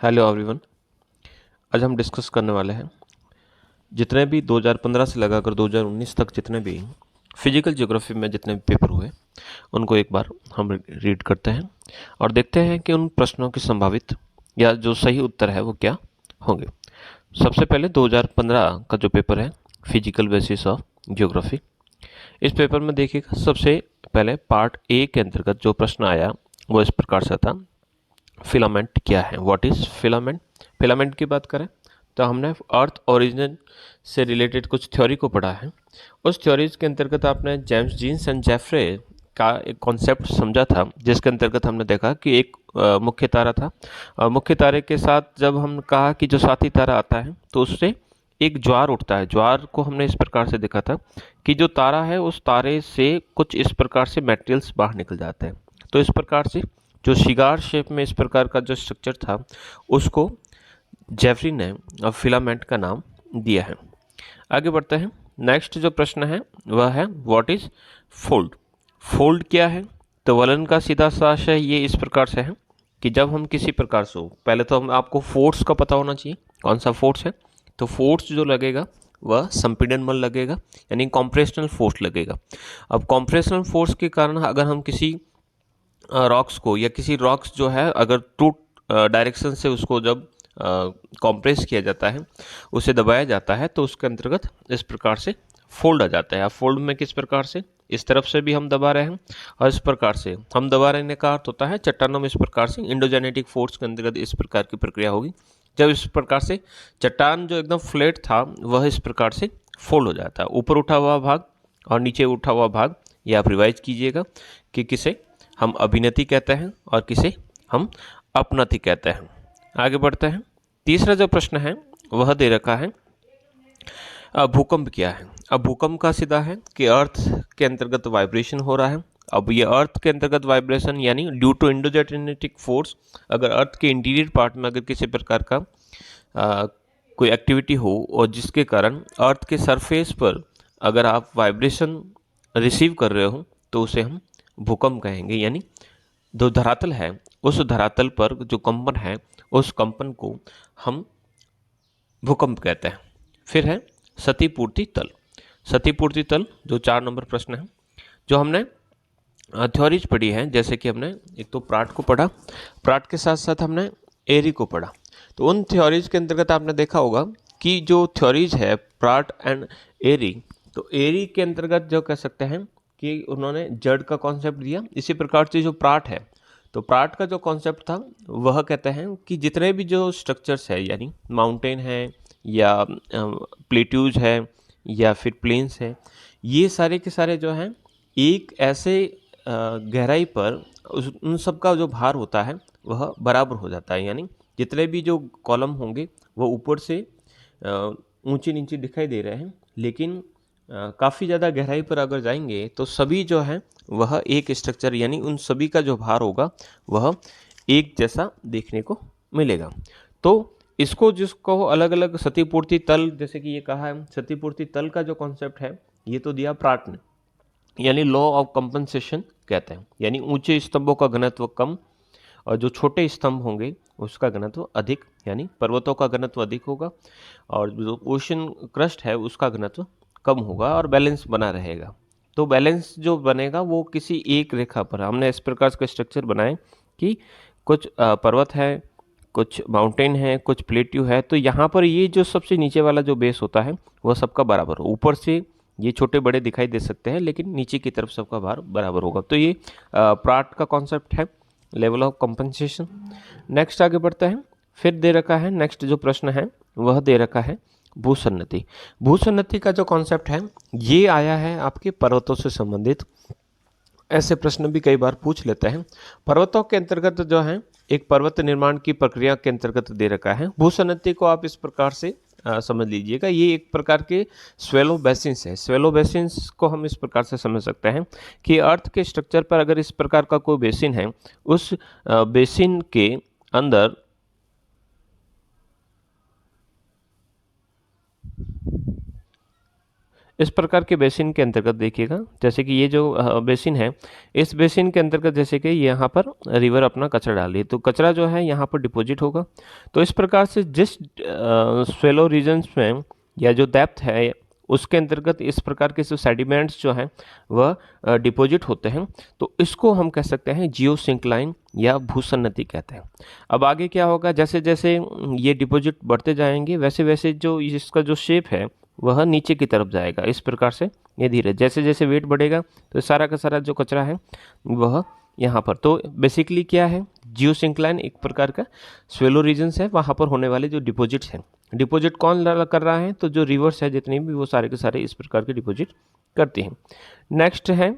Hello everyone. आज हम discuss करने वाले हैं जितने भी 2015 से लगाकर 2019 तक जितने भी फिजिकल ज्योग्राफी में जितने भी पेपर हुए उनको एक बार हम रीड करते हैं और देखते हैं कि उन प्रश्नों की संभावित या जो सही उत्तर है वो क्या होंगे। सबसे पहले 2015 का जो पेपर है फिजिकल बेसिस ऑफ ज्योग्राफी, इस पेपर में देखिएगा सबसे पहले पार्ट ए के अंतर्गत जो प्रश्न आया वो इस प्रकार से था, फिलामेंट क्या है, व्हाट इज फिलामेंट। फिलामेंट की बात करें तो हमने अर्थ ओरिजिन से रिलेटेड कुछ थ्योरी को पढ़ा है। उस थ्योरीज के अंतर्गत आपने जेम्स जीन्स एंड जेफरे का एक कॉन्सेप्ट समझा था, जिसके अंतर्गत हमने देखा कि एक मुख्य तारा था और मुख्य तारे के साथ जब हम कहा कि जो साथी तारा आता है तो उससे एक ज्वार उठता है। ज्वार को हमने इस प्रकार से देखा था कि जो तारा है उस तारे से कुछ इस प्रकार से मटेरियल्स बाहर निकल जाते हैं। तो इस प्रकार से जो शिगार शेप में इस प्रकार का जो स्ट्रक्चर था उसको जेफरी ने फिलामेंट का नाम दिया है। आगे बढ़ते हैं। नेक्स्ट जो प्रश्न है वह है व्हाट इज फोल्ड। फोल्ड क्या है? तो वलन का सीधा सा आशय ये इस प्रकार से है कि जब हम किसी प्रकार से पहले तो हम आपको फोर्स का पता होना चाहिए, कौन सा फोर्स है। तो फोर्स जो लगेगा वह संपीड़न बल लगेगा, यानी कॉम्प्रेशनल फोर्स लगेगा। अब कॉम्प्रेशनल फोर्स के कारण अगर हम किसी रॉक्स को या किसी रॉक्स जो है अगर टू डायरेक्शन से उसको जब कॉम्प्रेस किया जाता है, उसे दबाया जाता है, तो उसके अंतर्गत इस प्रकार से फोल्ड आ जाता है। अब फोल्ड में किस प्रकार से, इस तरफ से भी हम दबा रहे हैं और इस प्रकार से हम दबा रहने का अर्थ होता है चट्टानों में इस प्रकार से इंडोजेनेटिक फोर्स के अंतर्गत इस प्रकार की प्रक्रिया होगी। जब इस प्रकार से चट्टान जो एकदम फ्लैट था वह इस प्रकार से फोल्ड हो जाता है, ऊपर उठा हुआ भाग और नीचे उठा हुआ भाग। ये आप रिवाइज कीजिएगा कि किसे हम अभिनति कहते हैं और किसे हम अपनति कहते हैं। आगे बढ़ते हैं। तीसरा जो प्रश्न है वह दे रखा है भूकंप क्या है। अब भूकंप का सीधा है कि अर्थ के अंतर्गत वाइब्रेशन हो रहा है। अब ये अर्थ के अंतर्गत वाइब्रेशन यानी ड्यू टू इंडोजेनेटिक फोर्स, अगर अर्थ के इंटीरियर पार्ट में अगर किसी प्रकार का कोई एक्टिविटी हो और जिसके कारण अर्थ के सरफेस पर अगर आप वाइब्रेशन रिसीव कर रहे हो तो उसे हम भूकंप कहेंगे। यानी जो धरातल है उस धरातल पर जो कंपन है उस कंपन को हम भूकंप कहते हैं। फिर है क्षतिपूर्ति तल। क्षतिपूर्ति तल जो 4 नंबर प्रश्न है, जो हमने थ्योरीज पढ़ी है, जैसे कि हमने एक तो प्राट को पढ़ा, प्राट के साथ साथ हमने एरी को पढ़ा। तो उन थ्योरीज के अंतर्गत आपने देखा होगा कि जो थ्योरीज है प्राट एंड एरी, तो एरी के अंतर्गत जो कह सकते हैं कि उन्होंने जड़ का कॉन्सेप्ट दिया। इसी प्रकार से जो प्राट है, तो प्राट का जो कॉन्सेप्ट था वह कहते हैं कि जितने भी जो स्ट्रक्चर्स है, यानी माउंटेन है या प्लेट्यूज है या फिर प्लेन्स है, ये सारे के सारे जो हैं एक ऐसे गहराई पर उन सब का जो भार होता है वह बराबर हो जाता है। यानी जितने भी जो कॉलम होंगे वह ऊपर से ऊंचे नीचे दिखाई दे रहे हैं, लेकिन काफ़ी ज़्यादा गहराई पर अगर जाएंगे तो सभी जो हैं वह एक स्ट्रक्चर यानी उन सभी का जो भार होगा वह एक जैसा देखने को मिलेगा। तो इसको जिसको अलग अलग क्षतिपूर्ति तल, जैसे कि ये कहा है क्षतिपूर्ति तल का जो कॉन्सेप्ट है ये तो दिया प्राट ने, यानी लॉ ऑफ कंपनसेशन कहते हैं। यानी ऊंचे स्तंभों का घनत्व कम और जो छोटे स्तंभ होंगे उसका घनत्व अधिक, यानी पर्वतों का घनत्व अधिक होगा और जो ओशन क्रस्ट है उसका घनत्व कम होगा और बैलेंस बना रहेगा। तो बैलेंस जो बनेगा वो किसी एक रेखा पर, हमने इस प्रकार का स्ट्रक्चर बनाए कि कुछ पर्वत है, कुछ माउंटेन है, कुछ प्लेट्यू है, तो यहाँ पर ये जो सबसे नीचे वाला जो बेस होता है वह सबका बराबर हो। ऊपर से ये छोटे बड़े दिखाई दे सकते हैं लेकिन नीचे की तरफ सबका भार बराबर होगा। तो ये प्राट का कॉन्सेप्ट है, लेवल ऑफ कंपनसेशन। नेक्स्ट आगे बढ़ते हैं। फिर दे रखा है नेक्स्ट जो प्रश्न है वह दे रखा है भूसन्नति। भूसन्नति का जो कॉन्सेप्ट है ये आया है आपके पर्वतों से संबंधित। ऐसे प्रश्न भी कई बार पूछ लेते हैं। पर्वतों के अंतर्गत जो है एक पर्वत निर्माण की प्रक्रिया के अंतर्गत दे रखा है। भूसन्नति को आप इस प्रकार से समझ लीजिएगा, ये एक प्रकार के स्वेलो बेसिन्स है। स्वेलो बेसिन्स को हम इस प्रकार से समझ सकते हैं कि अर्थ के स्ट्रक्चर पर अगर इस प्रकार का कोई बेसिन है, उस बेसिन के अंदर इस प्रकार के बेसिन के अंतर्गत देखिएगा, जैसे कि ये जो बेसिन है, इस बेसिन के अंतर्गत जैसे कि यहाँ पर रिवर अपना कचरा डाल रही है, तो कचरा जो है यहाँ पर डिपॉजिट होगा। तो इस प्रकार से जिस स्वेलो रीजन्स में या जो डेप्थ है उसके अंतर्गत इस प्रकार के जो सेडिमेंट्स जो हैं वह डिपॉजिट होते हैं, तो इसको हम कह सकते हैं जियोसिंक्लाइन या भूसन्नति कहते हैं। अब आगे क्या होगा, जैसे जैसे ये डिपॉजिट बढ़ते जाएंगे वैसे वैसे जो इसका जो शेप है वह नीचे की तरफ जाएगा। इस प्रकार से ये धीरे जैसे जैसे वेट बढ़ेगा तो सारा का सारा जो कचरा है वह यहाँ पर, तो बेसिकली क्या है, जियोसिंक्लाइन एक प्रकार का स्वेलो रीजन्स है, वहाँ पर होने वाले जो डिपॉजिट्स हैं। डिपॉजिट कौन कर रहा है, तो जो रिवर्स है जितने भी वो सारे के सारे इस प्रकार के डिपॉजिट करती हैं। नेक्स्ट है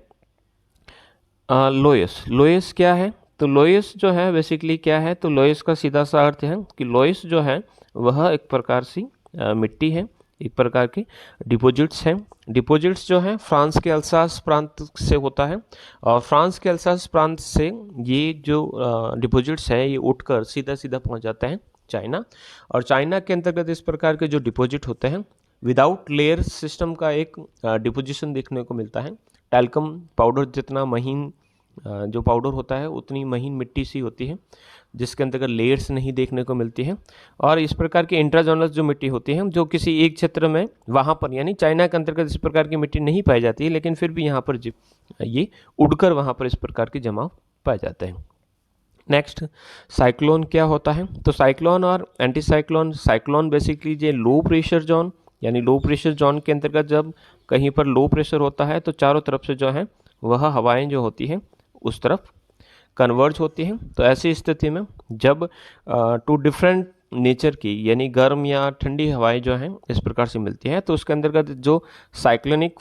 लोयस। लोयस क्या है, तो लोयस जो है बेसिकली क्या है, तो लोयस का सीधा सा अर्थ है कि लोयस जो है वह एक प्रकार सी मिट्टी है, एक प्रकार के डिपॉजिट्स हैं। डिपॉजिट्स जो हैं फ्रांस के अल्सास प्रांत से होता है, और फ्रांस के अल्सास प्रांत से ये जो डिपॉजिट्स है ये उठकर सीधा सीधा पहुंच जाता है चाइना, और चाइना के अंतर्गत इस प्रकार के जो डिपॉजिट होते हैं विदाउट लेयर सिस्टम का एक डिपोजिशन देखने को मिलता है। टैल्कम पाउडर जितना महीन जो पाउडर होता है उतनी महीन मिट्टी सी होती है, जिसके अंतर्गत लेयर्स नहीं देखने को मिलती हैं। और इस प्रकार की इंट्राजोनस जो मिट्टी होती है जो किसी एक क्षेत्र में वहाँ पर यानी चाइना के अंतर्गत इस प्रकार की मिट्टी नहीं पाई जाती है, लेकिन फिर भी यहाँ पर ये उड़कर वहाँ पर इस प्रकार के जमाव पाए जाते हैं। नेक्स्ट साइक्लोन क्या होता है, तो साइक्लोन और एंटी साइक्लोन। साइक्लोन बेसिकली ये लो प्रेशर जोन यानी लो प्रेशर जोन के अंतर्गत जब कहीं पर लो प्रेशर होता है तो चारों तरफ से जो है वह हवाएं जो होती हैं उस तरफ कन्वर्ज होती हैं। तो ऐसी स्थिति में जब टू डिफरेंट नेचर की यानी गर्म या ठंडी हवाएं जो हैं इस प्रकार से मिलती हैं, तो उसके अंतर्गत जो साइक्लोनिक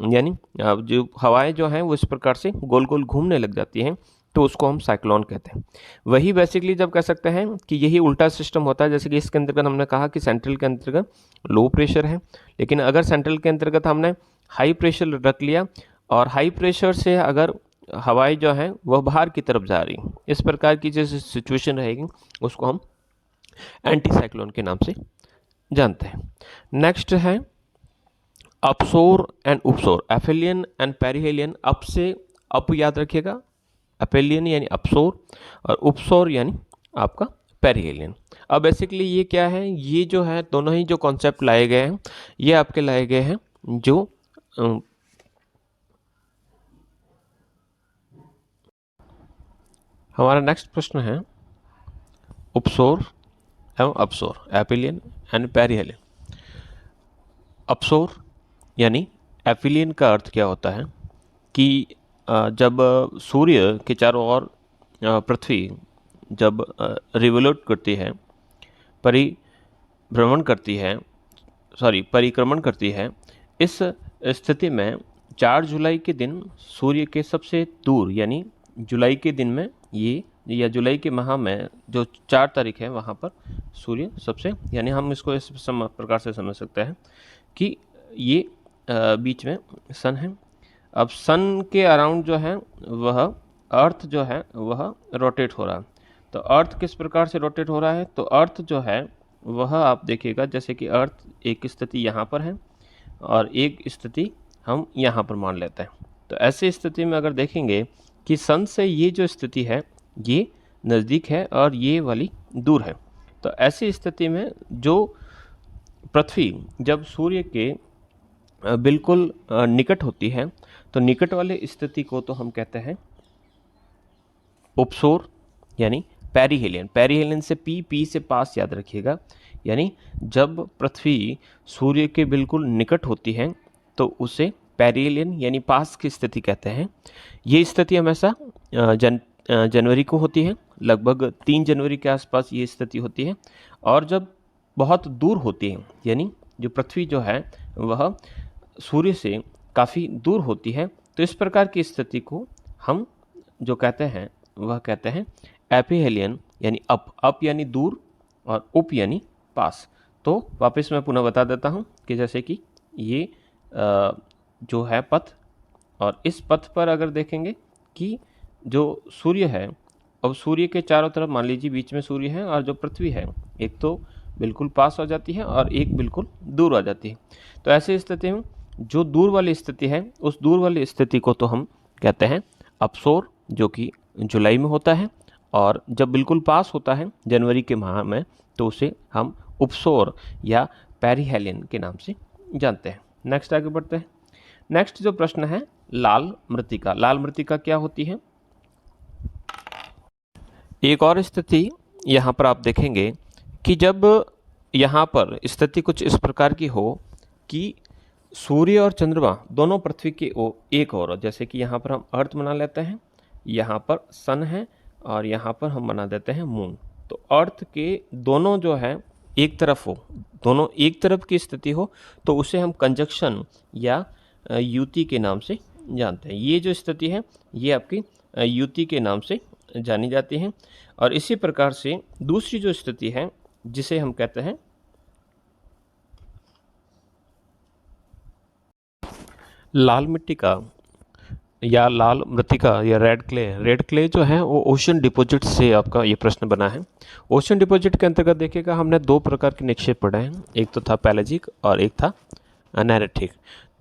यानी जो हवाएं जो हैं वो इस प्रकार से गोल गोल घूमने लग जाती हैं, तो उसको हम साइक्लोन कहते हैं। वही बेसिकली जब कह सकते हैं कि यही उल्टा सिस्टम होता है, जैसे कि इसके अंतर्गत हमने कहा कि सेंट्रल के अंतर्गत लो प्रेशर है, लेकिन अगर सेंट्रल के अंतर्गत हमने हाई प्रेशर रख लिया और हाई प्रेशर से अगर हवाएं जो हैं वह बाहर की तरफ जा रही, इस प्रकार की जो सिचुएशन रहेगी उसको हम एंटी साइक्लोन के नाम से जानते हैं। नेक्स्ट है अपसोर एंड उपसोर, एफेलियन एंड पेरिहेलियन। अप से अप याद रखिएगा, एपेलियन यानी अपसोर, और उपसोर यानी आपका पेरिहेलियन। अब बेसिकली ये क्या है, ये जो है दोनों ही जो कॉन्सेप्ट लाए गए हैं ये आपके लाए गए हैं जो हमारा नेक्स्ट प्रश्न है उपसोर एवं अपसोर, एपिलियन एंड पेरिहेलियन। अपसोर यानी एपिलियन का अर्थ क्या होता है कि जब सूर्य के चारों ओर पृथ्वी जब रिवोल्यूट करती है, परिक्रमण करती है, इस स्थिति में 4 जुलाई के दिन सूर्य के सबसे दूर यानी जुलाई के दिन में ये या जुलाई के माह में जो 4 तारीख है वहाँ पर सूर्य सबसे, यानी हम इसको इस प्रकार से समझ सकते हैं कि ये बीच में सन है। अब सन के अराउंड जो है वह अर्थ जो है वह रोटेट हो रहा है। तो अर्थ किस प्रकार से रोटेट हो रहा है, तो अर्थ जो है वह आप देखिएगा जैसे कि अर्थ एक स्थिति यहाँ पर है और एक स्थिति हम यहाँ पर मान लेते हैं। तो ऐसी स्थिति में अगर देखेंगे कि सन से ये जो स्थिति है ये नज़दीक है और ये वाली दूर है, तो ऐसी स्थिति में जो पृथ्वी जब सूर्य के बिल्कुल निकट होती है तो निकट वाले स्थिति को तो हम कहते हैं उपसोर यानी पेरिहेलियन। पेरिहेलियन से पी से पास याद रखिएगा, यानी जब पृथ्वी सूर्य के बिल्कुल निकट होती है तो उसे पेरिहेलियन यानी पास की स्थिति कहते हैं। ये स्थिति हमेशा जनवरी को होती है, लगभग 3 जनवरी के आसपास ये स्थिति होती है। और जब बहुत दूर होती है यानी जो पृथ्वी जो है वह सूर्य से काफ़ी दूर होती है, तो इस प्रकार की स्थिति को हम जो कहते हैं वह कहते हैं एपिहेलियन यानी अप यानी दूर और उप यानी पास। तो वापस मैं पुनः बता देता हूँ कि जैसे कि ये जो है पथ, और इस पथ पर अगर देखेंगे कि जो सूर्य है, अब सूर्य के चारों तरफ मान लीजिए बीच में सूर्य है और जो पृथ्वी है एक तो बिल्कुल पास हो जाती है और एक बिल्कुल दूर आ जाती है। तो ऐसी स्थिति में जो दूर वाली स्थिति है उस दूर वाली स्थिति को तो हम कहते हैं अपसोर, जो कि जुलाई में होता है, और जब बिल्कुल पास होता है जनवरी के माह में तो उसे हम उपसोर या पेरिहेलियन के नाम से जानते हैं। नेक्स्ट आगे बढ़ते हैं। नेक्स्ट जो प्रश्न है, लाल मृत्तिका। लाल मृत्तिका क्या होती है? एक और स्थिति यहाँ पर आप देखेंगे कि जब यहाँ पर स्थिति कुछ इस प्रकार की हो कि सूर्य और चंद्रमा दोनों पृथ्वी के एक ओर, जैसे कि यहाँ पर हम अर्थ बना लेते हैं, यहाँ पर सन है और यहाँ पर हम बना देते हैं मून। तो अर्थ के दोनों जो है एक तरफ हो, दोनों एक तरफ की स्थिति हो तो उसे हम कंजक्शन या युति के नाम से जानते हैं। ये जो स्थिति है ये आपकी युति के नाम से जानी जाती है। और इसी प्रकार से दूसरी जो स्थिति है जिसे हम कहते हैं लाल मिट्टी का या लाल मृत्तिका या रेड क्ले। रेड क्ले जो है वो ओशन डिपॉजिट से आपका ये प्रश्न बना है। ओशन डिपॉजिट के अंतर्गत देखिएगा हमने दो प्रकार के निक्षेप पढ़े हैं, एक तो था पैलेजिक और एक था नैरेटिक।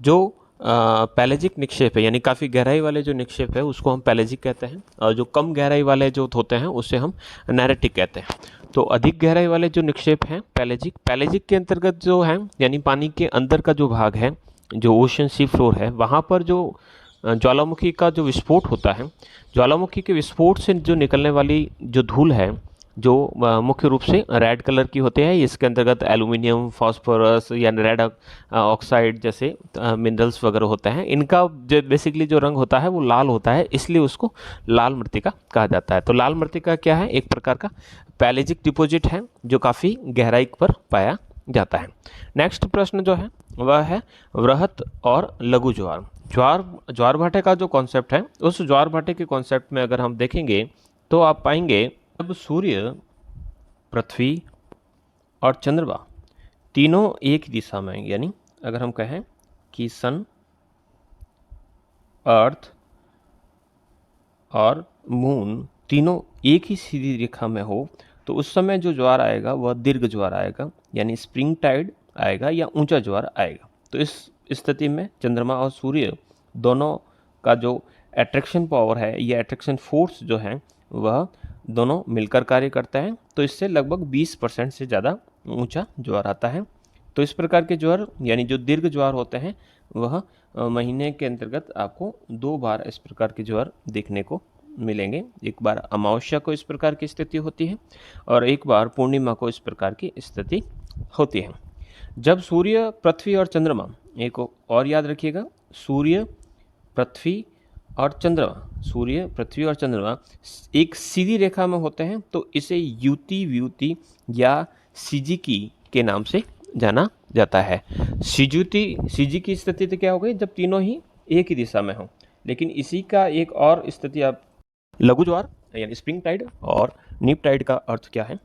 जो पैलेजिक निक्षेप है यानी काफ़ी गहराई वाले जो निक्षेप है उसको हम पैलेजिक कहते हैं, और जो कम गहराई वाले जो होते हैं उसे हम नैरेटिक कहते हैं। तो अधिक गहराई वाले जो निक्षेप हैं पैलेजिक, पैलेजिक के अंतर्गत जो है यानी पानी के अंदर का जो भाग है, जो ओशन सी फ्लोर है, वहाँ पर जो ज्वालामुखी का जो विस्फोट होता है, ज्वालामुखी के विस्फोट से जो निकलने वाली जो धूल है जो मुख्य रूप से रेड कलर की होते हैं। इसके अंतर्गत एल्यूमिनियम, फास्फोरस या रेड ऑक्साइड जैसे मिनरल्स वगैरह होते हैं। इनका जो बेसिकली जो रंग होता है वो लाल होता है, इसलिए उसको लाल मृत्तिका कहा जाता है। तो लाल मृत्तिका क्या है? एक प्रकार का पैलेजिक डिपॉजिट है जो काफ़ी गहराई पर पाया जाता है। नेक्स्ट प्रश्न जो है वह है वृहत और लघु ज्वार। ज्वार भाटे का जो कॉन्सेप्ट है, उस ज्वार भाटे के कॉन्सेप्ट में अगर हम देखेंगे तो आप पाएंगे जब सूर्य, पृथ्वी और चंद्रमा तीनों एक दिशा में, यानी अगर हम कहें कि सन, अर्थ और मून तीनों एक ही सीधी रेखा में हो तो उस समय जो ज्वार आएगा वह दीर्घ ज्वार आएगा, यानी स्प्रिंग टाइड आएगा या ऊंचा ज्वार आएगा। तो इस स्थिति में चंद्रमा और सूर्य दोनों का जो अट्रैक्शन पावर है या अट्रैक्शन फोर्स जो है वह दोनों मिलकर कार्य करता है, तो इससे लगभग 20% से ज़्यादा ऊंचा ज्वार आता है। तो इस प्रकार के ज्वार यानी जो दीर्घ ज्वार होते हैं वह महीने के अंतर्गत आपको 2 बार इस प्रकार के ज्वार देखने को मिलेंगे। एक बार अमावस्या को इस प्रकार की स्थिति होती है और एक बार पूर्णिमा को इस प्रकार की स्थिति होती है। जब सूर्य, पृथ्वी और चंद्रमा, एक और याद रखिएगा, सूर्य, पृथ्वी और चंद्रमा, सूर्य, पृथ्वी और चंद्रमा एक सीधी रेखा में होते हैं तो इसे युति, व्युति या सिजिकी के नाम से जाना जाता है। सिजी की स्थिति तो क्या हो गई? जब तीनों ही एक ही दिशा में हो। लेकिन इसी का एक और स्थिति आप लघु ज्वार यानी स्प्रिंग टाइड और नीप टाइड का अर्थ क्या है?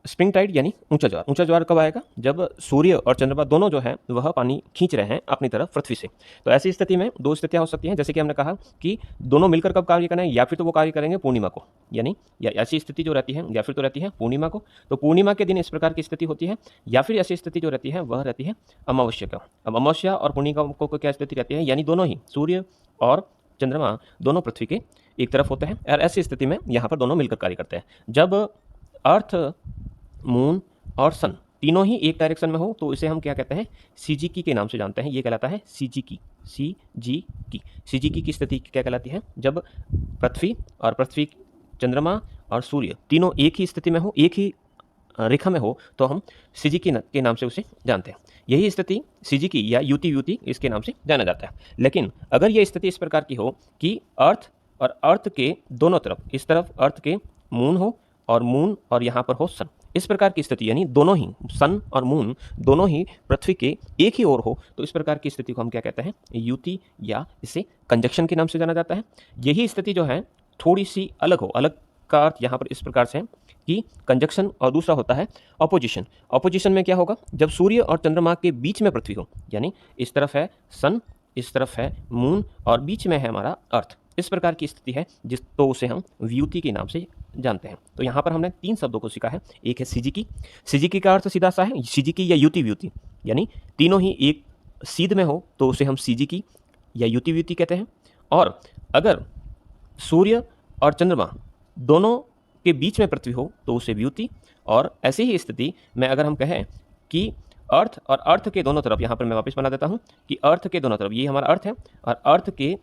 स्प्रिंग टाइड यानी ऊंचा ज्वार। ऊंचा ज्वार कब आएगा? जब सूर्य और चंद्रमा दोनों जो है वह पानी खींच रहे हैं अपनी तरफ पृथ्वी से। तो ऐसी स्थिति में 2 स्थितियां हो सकती हैं, जैसे कि हमने कहा कि दोनों मिलकर कब कार्य करें, या फिर तो वो कार्य करेंगे पूर्णिमा को, यानी या ऐसी स्थिति जो रहती है या फिर तो रहती है पूर्णिमा को। तो पूर्णिमा के दिन इस प्रकार की स्थिति होती है, या फिर ऐसी स्थिति जो रहती है वह रहती है अमावस्या का। अब अमावस्या और पूर्णिमा को क्या स्थिति रहती है, यानी दोनों ही सूर्य और चंद्रमा दोनों पृथ्वी के एक तरफ होते हैं और ऐसी स्थिति में यहाँ पर दोनों मिलकर कार्य करते हैं। जब अर्थ, मून और सन तीनों ही एक डायरेक्शन में हो तो इसे हम क्या कहते हैं? सिजिकी के नाम से जानते हैं। ये कहलाता है सिजिकी। सिजिकी की स्थिति क्या कहलाती है? जब पृथ्वी, चंद्रमा और सूर्य तीनों एक ही स्थिति में हो, एक ही रेखा में हो तो हम सिजिकी के नाम से उसे जानते हैं। यही स्थिति सिजिकी या युति इसके नाम से जाना जाता है। लेकिन अगर यह स्थिति इस प्रकार की हो कि अर्थ और अर्थ के दोनों तरफ, इस तरफ अर्थ के मून हो और मून और यहाँ पर हो सन, इस प्रकार की स्थिति यानी दोनों ही सन और मून दोनों ही पृथ्वी के एक ही ओर हो तो इस प्रकार की स्थिति को हम क्या कहते हैं? युति या इसे कंजक्शन के नाम से जाना जाता है। यही स्थिति जो है थोड़ी सी अलग हो, अलग का अर्थ यहाँ पर इस प्रकार से है कि कंजक्शन, और दूसरा होता है ऑपोजिशन। ऑपोजिशन में क्या होगा? जब सूर्य और चंद्रमा के बीच में पृथ्वी हो, यानी इस तरफ है सन, इस तरफ है मून और बीच में है हमारा अर्थ, इस प्रकार की स्थिति है तो उसे हम व्युति के नाम से जानते हैं। तो यहाँ पर हमने 3 शब्दों को सीखा है। एक है सिजिकी। सिजिकी का अर्थ सीधा सा है सिजिकी या युति व्युति, यानी तीनों ही एक सीध में हो तो उसे हम सीजी की या युति व्युति कहते हैं। और अगर सूर्य और चंद्रमा दोनों के बीच में पृथ्वी हो तो उसे व्युति। और ऐसी ही स्थिति में अगर हम कहें कि अर्थ और अर्थ के दोनों तरफ, यहाँ पर मैं वापस बना देता हूँ कि अर्थ के दोनों तरफ, ये हमारा अर्थ है और अर्थ के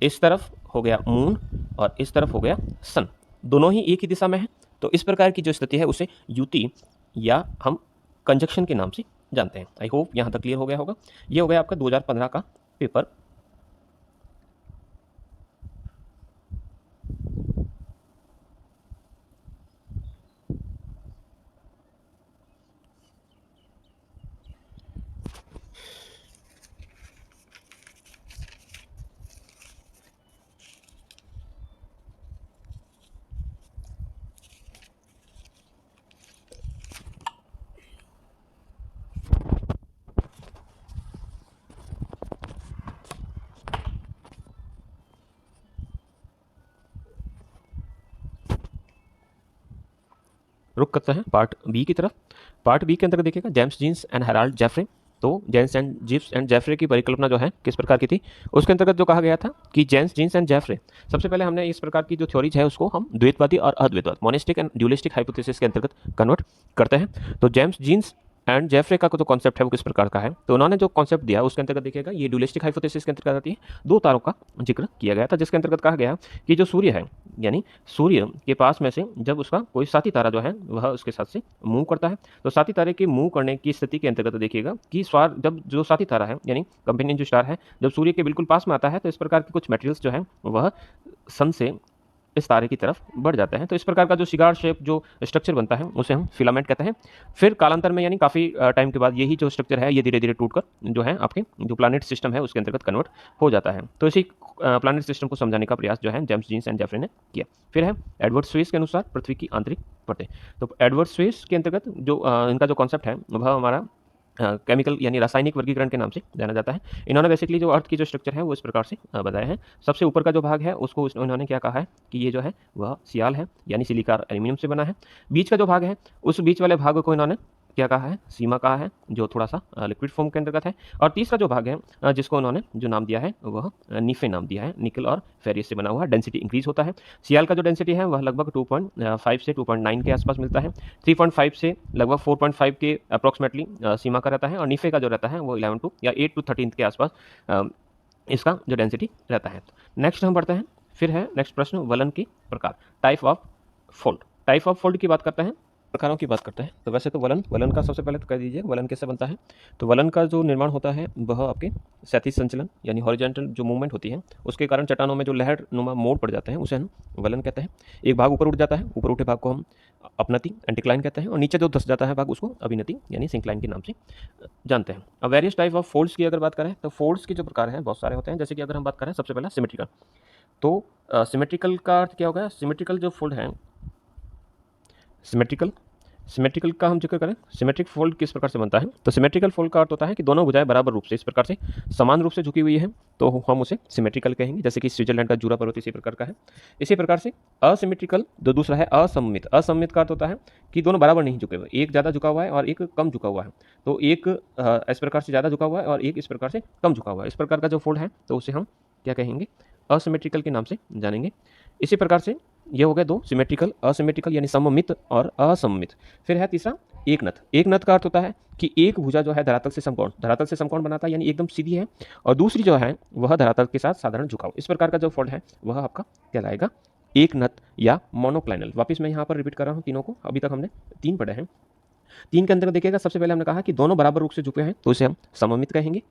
इस तरफ हो गया मून और इस तरफ हो गया सन, दोनों ही एक ही दिशा में है। तो इस प्रकार की जो स्थिति है उसे युति या हम कंजक्शन के नाम से जानते हैं। आई होप यहाँ तक क्लियर हो गया होगा। ये हो गया आपका 2015 का पेपर। रुक करते हैं पार्ट बी की तरफ। पार्ट बी के अंतर्गत देखिएगा James Jeans and Harold Jeffreys. तो James and Jeans and Jeffreys की परिकल्पना जो है किस प्रकार की थी, उसके अंतर्गत जो कहा गया था कि जेम्स जीन्स एंड जेफरे, सबसे पहले हमने इस प्रकार की जो थ्योरीज है उसको हम द्वैतवादी और अद्वैतवाद, मोनिस्टिक एंड ड्यूलिस्टिक हाइपोथेसिस के अंतर्गत कन्वर्ट करते हैं। तो जेम्स जीन्स एंड जेफरे का जो कॉन्सेप्ट है वो किस प्रकार का है, तो उन्होंने जो कॉन्सेप्ट दिया उसके अंतर्गत देखिएगा ये ड्यूलिस्टिक हाइपोथेसिस के अंतर्गत आती है। दो तारों का जिक्र किया गया था जिसके अंतर्गत कहा गया कि जो सूर्य है, यानी सूर्य के पास में से जब उसका कोई साथी तारा जो है वह उसके साथ से मूव करता है, तो साथी तारे के मूव करने की स्थिति के अंतर्गत देखिएगा कि जब जो साथी तारा है यानी कंपेनियन जो स्टार है जब सूर्य के बिल्कुल पास में आता है तो इस प्रकार के कुछ मटेरियल्स जो है वह सन से इस तारे की तरफ बढ़ जाते हैं। तो इस प्रकार का जो सिगार शेप जो स्ट्रक्चर बनता है उसे हम फिलामेंट कहते हैं। फिर कालांतर में यानी काफ़ी टाइम के बाद यही जो स्ट्रक्चर है ये धीरे धीरे टूटकर जो है आपके जो प्लानिट सिस्टम है उसके अंतर्गत कन्वर्ट हो जाता है। तो इसी प्लानिट सिस्टम को समझाने का प्रयास जो है जेम्स जीन्स एंड जेफरे ने किया। फिर है एडवर्ड स्विस के अनुसार पृथ्वी की आंतरिक परतें। तो एडवर्ड स्विस के अंतर्गत जो इनका जो कॉन्सेप्ट है वह हमारा केमिकल यानी रासायनिक वर्गीकरण के नाम से जाना जाता है। इन्होंने बेसिकली जो अर्थ की जो स्ट्रक्चर है वो इस प्रकार से बताया है। सबसे ऊपर का जो भाग है उसको उन्होंने क्या कहा है कि ये जो है वह सियाल है यानी सिलिका और एल्यूमिनियम से बना है। बीच का जो भाग है उस बीच वाले भाग को इन्होंने क्या कहा है, सीमा कहा है, जो थोड़ा सा लिक्विड फॉर्म के अंतर्गत है। और तीसरा जो भाग है जिसको उन्होंने जो नाम दिया है वह निफे नाम दिया है, निकल और फेरियस से बना हुआ, डेंसिटी इंक्रीज होता है। सियाल का जो डेंसिटी है वह लगभग 2.5 से 2.9 के आसपास मिलता है। 3.5 से लगभग 4.5 के अप्रॉक्सीमेटली सीमा का रहता है। और निफे का जो रहता है वो 11 टू या 8 टू 13 के आसपास इसका जो डेंसिटी रहता है। नेक्स्ट हम बढ़ते हैं। फिर है नेक्स्ट प्रश्न वलन के प्रकार, type of fold. Type of fold की बात करते हैं, प्रकारों की बात करते हैं। तो वैसे तो वलन का सबसे पहले तो कह दीजिए वलन कैसे बनता है। तो वलन का जो निर्माण होता है वह आपके क्षैतिज संचलन यानी हॉरिजॉन्टल जो मूवमेंट होती है उसके कारण चट्टानों में जो लहर नुमा मोड़ पड़ जाते हैं उसे हम वलन कहते हैं। एक भाग ऊपर उठ जाता है, ऊपर उठे भाग को हम अपनति एंटिक्लाइन कहते हैं, और नीचे जो धस जाता है भाग उसको अभिनति यानी सिंक्लाइन के नाम से जानते हैं। अब वेरियस टाइप ऑफ फोल्ड्स की अगर बात करें तो फोल्ड्स के जो प्रकार हैं बहुत सारे होते हैं। जैसे कि अगर हम बात करें सबसे पहला सिमेट्रिकल, तो सिमेट्रिकल का अर्थ क्या होगा, सिमेट्रिकल जो फोल्ड है, सिमेट्रिकल का हम जिक्र करें, सिमेट्रिक फोल्ड किस प्रकार से बनता है। तो सिमेट्रिकल फोल्ड का अर्थ होता है कि दोनों भुजाएं बराबर रूप से इस प्रकार से समान रूप से झुकी हुई है तो हम उसे सिमेट्रिकल कहेंगे। जैसे कि स्विट्जरलैंड का जूरा पर्वत इसी प्रकार का है। इसी प्रकार से असिमेट्रिकल जो दूसरा है असममित, असममित का अर्थ होता है कि दोनों बराबर नहीं झुके हुए, एक ज़्यादा झुका हुआ है और एक कम झुका हुआ है। तो एक इस प्रकार से ज़्यादा झुका हुआ है और एक इस प्रकार से कम झुका हुआ है। इस प्रकार का जो फोल्ड है तो उसे हम क्या कहेंगे, असिमेट्रिकल के नाम से जानेंगे। इसी प्रकार से ये हो गए दो, सिमेट्रिकल असिमेट्रिकल यानी सममित और असममित। फिर है तीसरा एक नत। एक नत का अर्थ होता है कि एक भुजा जो है धरातल से समकोण बनाता है यानी एकदम सीधी है, और दूसरी जो है वह धरातल के साथ साधारण झुकाव। इस प्रकार का जो फोल्ड है वह आपका कहलाएगा एक नत या मोनोक्लाइनल। वापिस मैं यहाँ पर रिपीट कर रहा हूँ तीनों को, अभी तक हमने 3 पढ़े हैं। 3 के अंदर देखिएगा, सबसे पहले हमने कहा कि दोनों बराबर रूप से झुके हैं तो इसे हम सममित कहेंगे।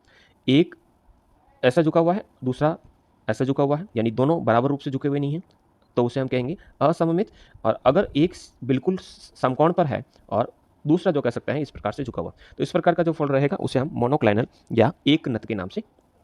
एक ऐसा झुका हुआ है, दूसरा ऐसा झुका हुआ है, यानी दोनों बराबर रूप से झुके हुए नहीं हैं तो उसे हम कहेंगे असममित। और अगर एक बिल्कुल समकोण पर है और दूसरा जो कह सकते हैं इस प्रकार से झुका हुआ, तो इस प्रकार का जो फोल्ड रहेगा उसे हम मोनोक्लाइनल या एक नत के नाम से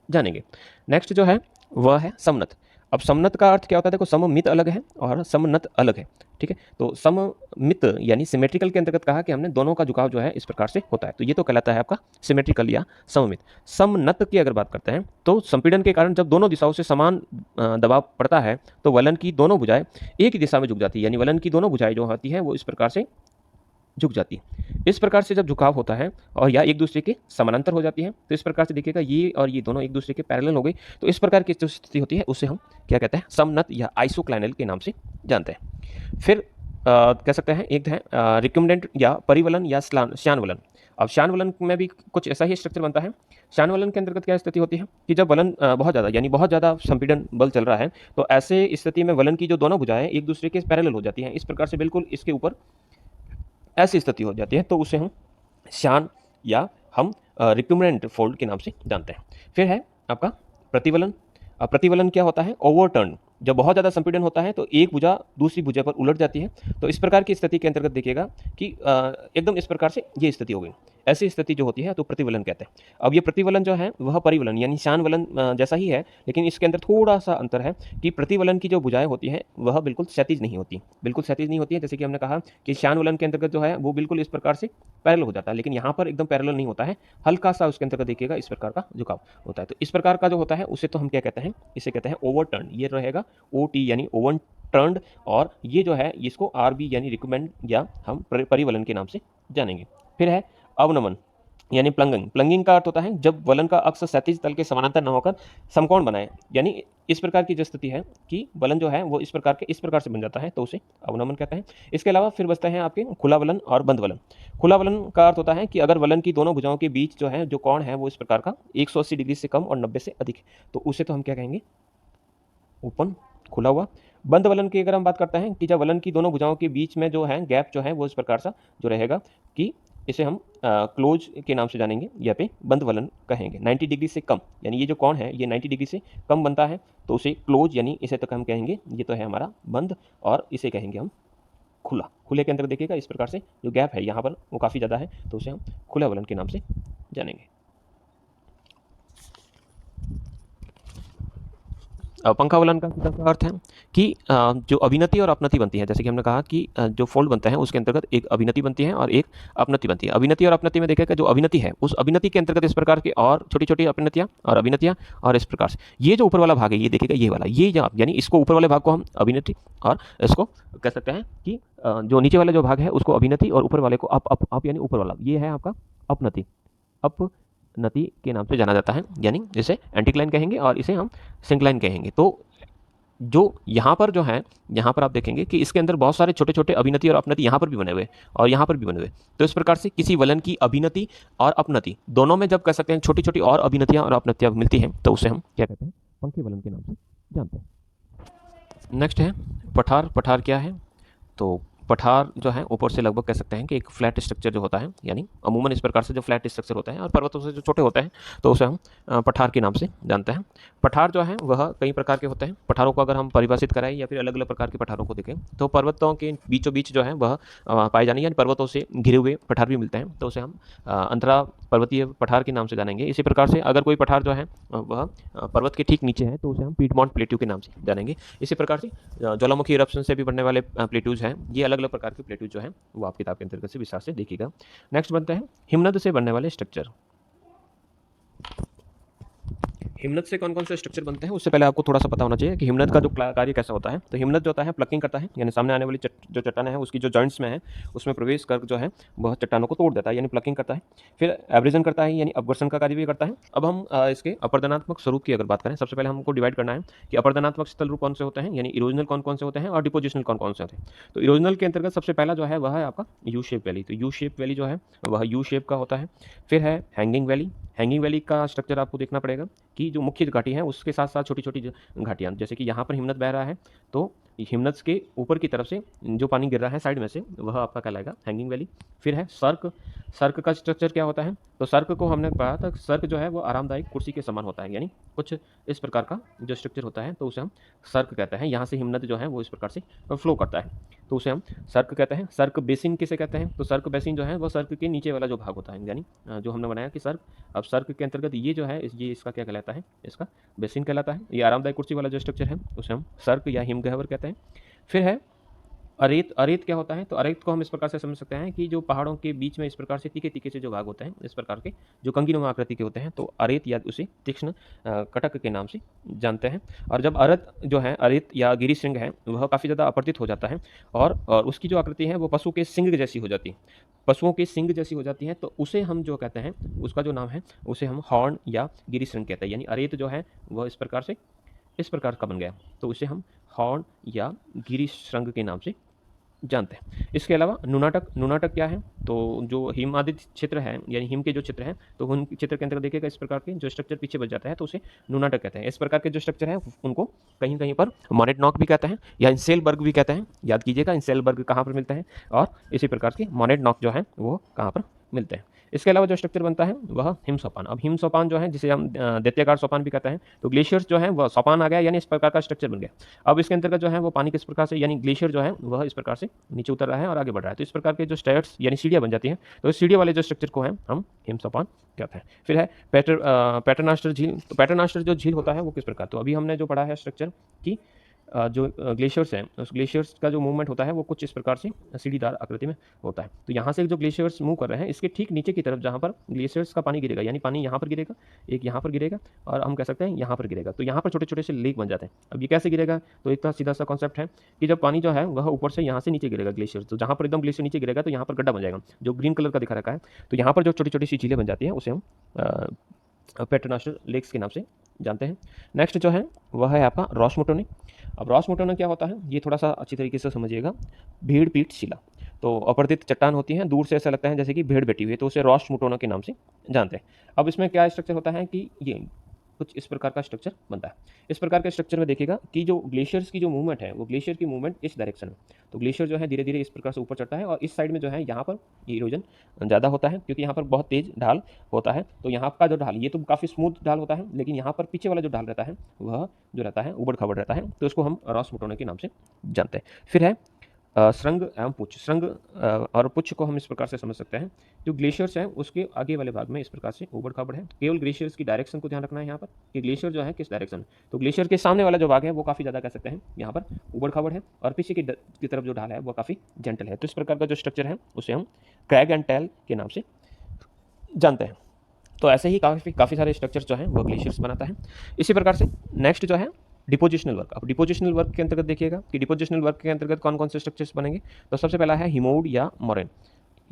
जानेंगे। नेक्स्ट जो है वह है समनत। अब समनत का अर्थ क्या होता है, देखो सममित अलग है और समनत अलग है, ठीक है। तो सममित यानी सिमेट्रिकल के अंतर्गत कहा कि हमने दोनों का झुकाव जो है इस प्रकार से होता है, तो ये तो कहलाता है आपका सिमेट्रिकल या सममित। समनत की अगर बात करते हैं तो संपीड़न के कारण जब दोनों दिशाओं से समान दबाव पड़ता है तो वलन की दोनों भुजाएं एक ही दिशा में झुक जाती है, यानी वलन की दोनों भुजाएं जो होती हैं वो इस प्रकार से झुक जाती है। इस प्रकार से जब झुकाव होता है और या एक दूसरे के समानांतर हो जाती है, तो इस प्रकार से देखिएगा ये और ये दोनों एक दूसरे के पैरेलल हो गई, तो इस प्रकार की जो स्थिति होती है उसे हम क्या कहते हैं, समनत या आइसोक्लाइनल के नाम से जानते हैं। फिर कह सकते हैं एक है रिकम्बेंट या परिवलन या श्यानवलन। अब श्यानवलन में भी कुछ ऐसा ही स्ट्रक्चर बनता है। श्यानवलन के अंतर्गत क्या स्थिति होती है कि जब वलन बहुत ज़्यादा यानी बहुत ज़्यादा संपीड़न बल चल रहा है, तो ऐसे स्थिति में वलन की जो दोनों भुजाएं एक दूसरे के पैरेलल हो जाती हैं, इस प्रकार से बिल्कुल इसके ऊपर ऐसी स्थिति हो जाती है, तो उसे हम श्यान या हम रिकम्बेंट फोल्ड के नाम से जानते हैं। फिर है आपका प्रतिवलन। प्रतिवलन क्या होता है, ओवरटर्न। जब बहुत ज़्यादा संपीड़न होता है तो एक भुजा दूसरी भुजा पर उलट जाती है, तो इस प्रकार की स्थिति के अंतर्गत देखिएगा कि एकदम इस प्रकार से ये स्थिति हो गई। ऐसी स्थिति जो होती है तो प्रतिवलन कहते हैं। अब ये प्रतिवलन जो है वह परिवलन यानी श्यानवलन जैसा ही है, लेकिन इसके अंदर थोड़ा सा अंतर है कि प्रतिवलन की जो भुजाएं होती हैं वह बिल्कुल क्षैतिज नहीं होती, बिल्कुल क्षैतिज नहीं होती है। जैसे कि हमने कहा कि श्यानवलन के अंतर्गत जो है वो बिल्कुल इस प्रकार से पैरेलल हो जाता है, लेकिन यहाँ पर एकदम पैरेलल नहीं होता है, हल्का सा उसके अंतर्गत देखिएगा इस प्रकार का झुकाव होता है। तो इस प्रकार का जो होता है उसे तो हम क्या कहते हैं, इसे कहते हैं ओवरटर्न। ये रहेगा OT यानी ओवर टर्न्ड, और ये जो है इसको RB यानी रिकमेंड या हम परिवलन के नाम से जानेंगे। फिर है अवनमन यानी प्लंगिंग। प्लंगिंग का अर्थ होता है जब वलन का अक्ष क्षैतिज तल के समानांतर न होकर समकोण बनाए, यानी इस प्रकार की जो स्थिति है कि वलन जो है वो इस प्रकार से बन जाता है, तो उसे अवनमन कहते हैं। इसके अलावा फिर बचते हैं आपके खुला वलन और बंद वलन। खुला वलन का अर्थ होता है कि अगर वलन की दोनों भुजाओं के बीच जो है जो कोण है वो इस प्रकार का 180 डिग्री से कम और 90 से अधिक है, तो उसे तो हम क्या कहेंगे, ओपन, खुला हुआ। बंद वलन की अगर हम बात करते हैं कि जब वलन की दोनों भुजाओं के बीच में जो है गैप जो है वो इस प्रकार सा जो रहेगा कि इसे हम क्लोज के नाम से जानेंगे या पे बंद वलन कहेंगे। 90 डिग्री से कम यानी ये जो कोण है ये 90 डिग्री से कम बनता है, तो उसे क्लोज यानी इसे तक हम कहेंगे ये तो है हमारा बंद, और इसे कहेंगे हम खुला। खुले के अंदर देखिएगा इस प्रकार से जो गैप है यहाँ पर वो काफ़ी ज़्यादा है, तो उसे हम खुला वलन के नाम से जानेंगे। पंखा वलन का अर्थ है कि जो अभिनति और अपनति बनती है, जैसे कि हमने कहा कि जो फोल्ड बनता है उसके अंतर्गत एक अभिनति बनती है और एक अपनति बनती है। अभिनति और अपनति में देखिएगा जो अभिनति है उस अभिनति के अंतर्गत इस प्रकार की और छोटी छोटी अपनतियाँ और अभिनतियाँ, और इस प्रकार से ये जो ऊपर वाला भाग है ये देखिएगा ये वाला, ये यानी इसको ऊपर वाले भाग को हम अभिनति और इसको कह सकते हैं कि जो नीचे वाला जो भाग है उसको अभिनति और ऊपर वाले को अप यानी ऊपर वाला ये है आपका अपनति, अपनति के नाम से जाना जाता है, यानी इसे एंटीक्लाइन कहेंगे और इसे हम सिंक्लाइन कहेंगे। तो जो यहाँ पर जो है, यहाँ पर आप देखेंगे कि इसके अंदर बहुत सारे छोटे छोटे अभिनति और अपनति यहाँ पर भी बने हुए और यहाँ पर भी बने हुए, तो इस प्रकार से किसी वलन की अभिनति और अपनति दोनों में जब कह सकते हैं छोटी छोटी और अभिनतियाँ और अपनतियाँ मिलती हैं, तो उसे हम क्या कहते हैं, पंखे वलन के नाम से जानते हैं। नेक्स्ट है पठार। पठार क्या है, तो पठार जो है ऊपर से लगभग कह सकते हैं कि एक फ्लैट स्ट्रक्चर जो होता है, यानी अमूमन इस प्रकार से जो फ्लैट स्ट्रक्चर होता है और पर्वतों से जो छोटे होते हैं, तो उसे हम पठार के नाम से जानते हैं। पठार जो है वह कई प्रकार के होते हैं। पठारों को अगर हम परिभाषित कराएं या फिर अलग अलग प्रकार के पठारों को देखें, तो पर्वतों के बीचों बीच जो है वह पाए जाने यानी पर्वतों से घिरे हुए पठार भी मिलते हैं, तो उसे हम अंतरा पर्वतीय पठार के नाम से जानेंगे। इसी प्रकार से अगर कोई पठार जो है वह पर्वत के ठीक नीचे है, तो उसे हम पीडमॉन्ट प्लेट्यू के नाम से जानेंगे। इसी प्रकार से ज्वालामुखी इरप्शन से भी बनने वाले प्लेट्यूज हैं, ये अलग अलग प्रकार के प्लेट्यूज जो हैं वो आप किताब के अंतर्गत से विस्तार से देखिएगा। नेक्स्ट बनते हैं हिमनद से बनने वाले स्ट्रक्चर। हिमनद से कौन कौन से स्ट्रक्चर बनते हैं उससे पहले आपको थोड़ा सा पता होना चाहिए कि हिमनद का जो कार्य कैसा होता है। तो हिमनद जो होता है प्लकिंग करता है, यानी सामने आने वाली जो चट्टानें हैं उसकी जो जॉइंट्स में है उसमें प्रवेश कर जो है वह चट्टानों को तोड़ देता है, यानी प्लकिंग करता है। फिर एब्रेजन करता है, यानी अपघर्षण का कार्य भी करता है। अब हम इसके अपर्दनात्मक स्वरूप की अगर बात करें, सबसे पहले हमको डिवाइड करना है कि अपर्दनात्मक स्थल रूप कौन से होते हैं, यानी इरोजनल कौन कौन से होते हैं और डिपोजिशनल कौन कौन से होते हैं। तो इरोजनल के अंतर्गत सबसे पहला जो है वह है आपका यू शेप वैली। तो यू शेप वैली जो है वह यू शेप का होता है। फिर है हैंगिंग वैली। हैंगिंग वैली का स्ट्रक्चर आपको देखना पड़ेगा कि जो मुख्य घाटी है उसके साथ साथ छोटी छोटी घाटियाँ, जैसे कि यहाँ पर हिमनद बह रहा है, तो हिमनद के ऊपर की तरफ से जो पानी गिर रहा है साइड में से, वह आपका कहलाएगा हैंगिंग वैली। फिर है सर्क। सर्क का स्ट्रक्चर क्या होता है, तो सर्क को हमने पढ़ा था, सर्क जो है वो आरामदायक कुर्सी के समान होता है, यानी कुछ इस प्रकार का जो स्ट्रक्चर होता है, तो उसे हम सर्क कहते हैं। यहाँ से हिमनद जो है वो इस प्रकार से फ्लो करता है, तो उसे हम सर्क कहते हैं। सर्क बेसिन किसे कहते हैं, तो सर्क बेसिन जो है वह सर्क के नीचे वाला जो भाग होता है, यानी जो हमने बनाया कि सर्क, अब सर्क के अंतर्गत ये जो है ये इसका क्या कहलाता है, इसका बेसिन कहलाता है। ये आरामदायक कुर्सी वाला जो स्ट्रक्चर है उसे हम सर्क या हिमगह्वर कहते हैं। फिर है अरेत, अरेत क्या होता है? तो अरेत को हम इस प्रकार से समझ सकते हैं कि जो पहाड़ों के बीच में इस प्रकार से तीखे-तीखे से जो भाग होते हैं, इस प्रकार के जो कंगीनुमा आकृति के होते हैं, तो अरेत या उसे तीक्ष्ण कटक के नाम से जानते हैं। और जब अरत जो है, अरेत या गिरिशृंग है, वह काफ़ी ज़्यादा अपवर्तित हो जाता है और उसकी जो आकृति है वो पशु के सिंग जैसी हो जाती है। पशुओं के सिंग जैसी हो जाती है, तो उसे हम जो कहते हैं, उसका जो नाम है, उसे हम हॉर्न या गिरिशृंग कहते हैं। यानी अरेत जो है वह इस प्रकार का बन गया, तो उसे हम हॉर्न या गिरिशृंग के नाम से जानते हैं। इसके अलावा नुनाटक, नुनाटक क्या है? तो जो हिमादित क्षेत्र है, यानी हिम के जो चित्र हैं, तो उन चित्र के अंतर्गत देखिएगा इस प्रकार के जो स्ट्रक्चर पीछे बच जाता है, तो उसे नुनाटक कहते हैं। इस प्रकार के जो स्ट्रक्चर है उनको कहीं कहीं पर मोनेटनॉक भी कहते हैं या इंसेलबर्ग भी कहते हैं। याद कीजिएगा इंसेलबर्ग कहाँ पर मिलते हैं और इसी प्रकार के मोनेटनॉक जो है वो कहाँ पर मिलते हैं। इसके अलावा जो स्ट्रक्चर बनता है वह हिम सोपान। अब हिम सोपान जो है, जिसे हम दैत्याकार सोपान भी कहते हैं, तो ग्लेशियर्स जो है वह सोपान आ गया, यानी इस प्रकार का स्ट्रक्चर बन गया। अब इसके अंतर्गत जो है वो पानी किस प्रकार से, यानी ग्लेशियर जो है वह इस प्रकार से नीचे उतर रहा है और आगे बढ़ रहा है, तो इस प्रकार के जो स्टेयर्स यानी सीढ़ियाँ बन जाती हैं, तो इस सीढ़ियों वाले जो स्ट्रक्चर को है हम हिम सोपान कहते हैं। फिर है पैटर्नास्टर झील। तो पैटर्नास्टर जो झील होता है वो किस प्रकार, तो अभी हमने जो पढ़ा है स्ट्रक्चर की जो ग्लेशियर्स हैं, उस ग्लेशियर्स का जो मूवमेंट होता है वो कुछ इस प्रकार से सीढ़ीदार आकृति में होता है। तो यहाँ से जो ग्लेशियर्स मूव कर रहे हैं, इसके ठीक नीचे की तरफ जहाँ पर ग्लेशियर्स का पानी गिरेगा, यानी पानी यहाँ पर गिरेगा, एक यहाँ पर गिरेगा और हम कह सकते हैं यहाँ पर गिरेगा, तो यहाँ पर छोटे छोटे से लेक बन जाते हैं। अब ये कैसे गिरेगा, तो एक सीधा सा कॉन्सेप्ट है कि जब पानी जो है वह ऊपर से यहाँ से नीचे गिरेगा ग्लेशियर, तो जहाँ पर एकदम ग्लेशियर नीचे गिरेगा तो यहाँ पर गड्ढा बन जाएगा जो ग्रीन कलर का दिखा रखा है। तो यहाँ पर जो छोटी छोटी सी झीलें बन जाती हैं उसे हम पैटर्नास्टर लेक्स के नाम से जानते हैं। नेक्स्ट जो है वह है आपका रॉसमोटोनी। अब रॉसमोटोना क्या होता है, ये थोड़ा सा अच्छी तरीके से समझिएगा। भीड़ पीठ शिला, तो अपवर्तित चट्टान होती है, दूर से ऐसा लगता है जैसे कि भीड़ बैठी हुई है, तो उसे रॉसमोटोना के नाम से जानते हैं। अब इसमें क्या स्ट्रक्चर होता है कि ये कुछ इस प्रकार का स्ट्रक्चर बनता है। इस प्रकार के स्ट्रक्चर में देखिएगा कि जो ग्लेशियर्स की जो मूवमेंट है, वो ग्लेशियर की मूवमेंट इस डायरेक्शन में, तो ग्लेशियर जो है धीरे धीरे इस प्रकार से ऊपर चढ़ता है और इस साइड में जो है यहाँ पर ये इरोजन ज़्यादा होता है, क्योंकि यहाँ पर बहुत तेज ढाल होता है। तो यहाँ का जो ढाल, ये तो काफ़ी स्मूथ ढाल होता है, लेकिन यहाँ पर पीछे वाला जो ढाल रहता है वह जो रहता है उबड़ खाबड़ रहता है, तो इसको हम रॉसमोटोना के नाम से जानते हैं। फिर है श्रृंग एवं पुच्छ। श्रृंग और पुच्छ को हम इस प्रकार से समझ सकते हैं, जो ग्लेशियर्स हैं उसके आगे वाले भाग में इस प्रकार से ऊबड़ खाबड़ है। केवल ग्लेशियर्स की डायरेक्शन को ध्यान रखना है यहाँ पर कि ग्लेशियर जो है किस डायरेक्शन, तो ग्लेशियर के सामने वाला जो भाग है वो काफ़ी ज़्यादा कह सकते हैं यहाँ पर ऊबड़ खाबड़ है, और पीछे की तरफ जो ढाल है वो काफ़ी जेंटल है। तो इस प्रकार का जो स्ट्रक्चर है उसे हम क्रैग एंड टेल के नाम से जानते हैं। तो ऐसे ही काफ़ी सारे स्ट्रक्चर्स जो हैं वो ग्लेशियर्स बनाता है। इसी प्रकार से नेक्स्ट जो है डिपोजिशनल वर्क। अब डिपोजिशनल वर्क के अंतर्गत देखिएगा कि डिपोजिशनल वर्क के अंतर्गत कौन कौन से स्ट्रक्चर्स बनेंगे। तो सबसे पहला है हिमोड या मोरेन,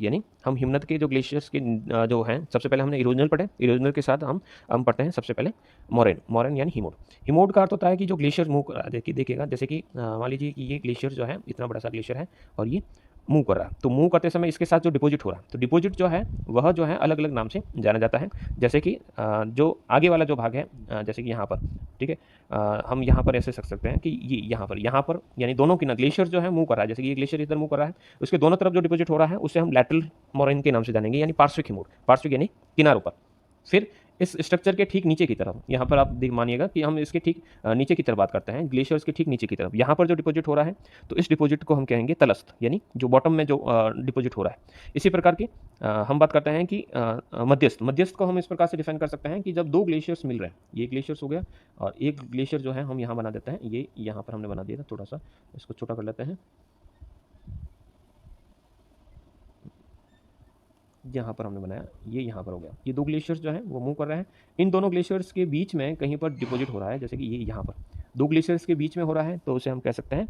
यानी हम हिमनद के जो ग्लेशियर्स के जो हैं, सबसे पहले हमने इरोजनल पढ़े, इरोजनल के साथ हम पढ़ते हैं सबसे पहले मोरेन। मोरेन यानी हिमोड। हिमोड का अर्थ होता है कि जो ग्लेशियर मूव कर रहा है, देखिएगा जैसे कि मान लीजिए कि ये ग्लेशियर जो है, इतना बड़ा सा ग्लेशियर है और ये मूव कर रहा है, तो मूव करते समय इसके साथ जो डिपॉजिट हो रहा है, तो डिपॉजिट जो है वह जो है अलग अलग नाम से जाना जाता है। जैसे कि जो आगे वाला जो भाग है, जैसे कि यहाँ पर, ठीक है, हम यहाँ पर ऐसे सकते हैं कि ये यहाँ पर यानी दोनों की ना ग्लेशियर जो है मूव कर रहा है, जैसे कि ये ग्लेशियर इधर मूव कर रहा है, उसके दोनों तरफ जो डिपॉजिट हो रहा है उसे हम लैटरल मोरेन के नाम से जानेंगे, यानी पार्श्विक हिमोड, पार्श्विक यानी किनारों पर। फिर इस स्ट्रक्चर के ठीक नीचे की तरफ, यहाँ पर आप देख मानिएगा कि हम इसके ठीक नीचे की तरफ बात करते हैं, ग्लेशियर्स के ठीक नीचे की तरफ, यहाँ पर जो डिपॉजिट हो रहा है, तो इस डिपॉजिट को हम कहेंगे तलस्थ, यानी जो बॉटम में जो डिपॉजिट हो रहा है। इसी प्रकार की हम बात करते हैं कि मध्यस्थ। मध्यस्थ को हम इस प्रकार से डिफाइन कर सकते हैं कि जब दो ग्लेशियर्स मिल रहे हैं, ये ग्लेशियर्स हो गया और एक ग्लेशियर जो है हम यहाँ बना देते हैं, ये यहाँ पर हमने बना दिया था, थोड़ा सा इसको छोटा कर लेते हैं, यहाँ पर हमने बनाया, ये यहाँ पर हो गया। ये दो ग्लेशियर्स जो है वो मूव कर रहे हैं, इन दोनों ग्लेशियर्स के बीच में कहीं पर डिपॉजिट हो रहा है, जैसे कि ये यहाँ पर दो ग्लेशियर्स के बीच में हो रहा है, तो उसे हम कह सकते हैं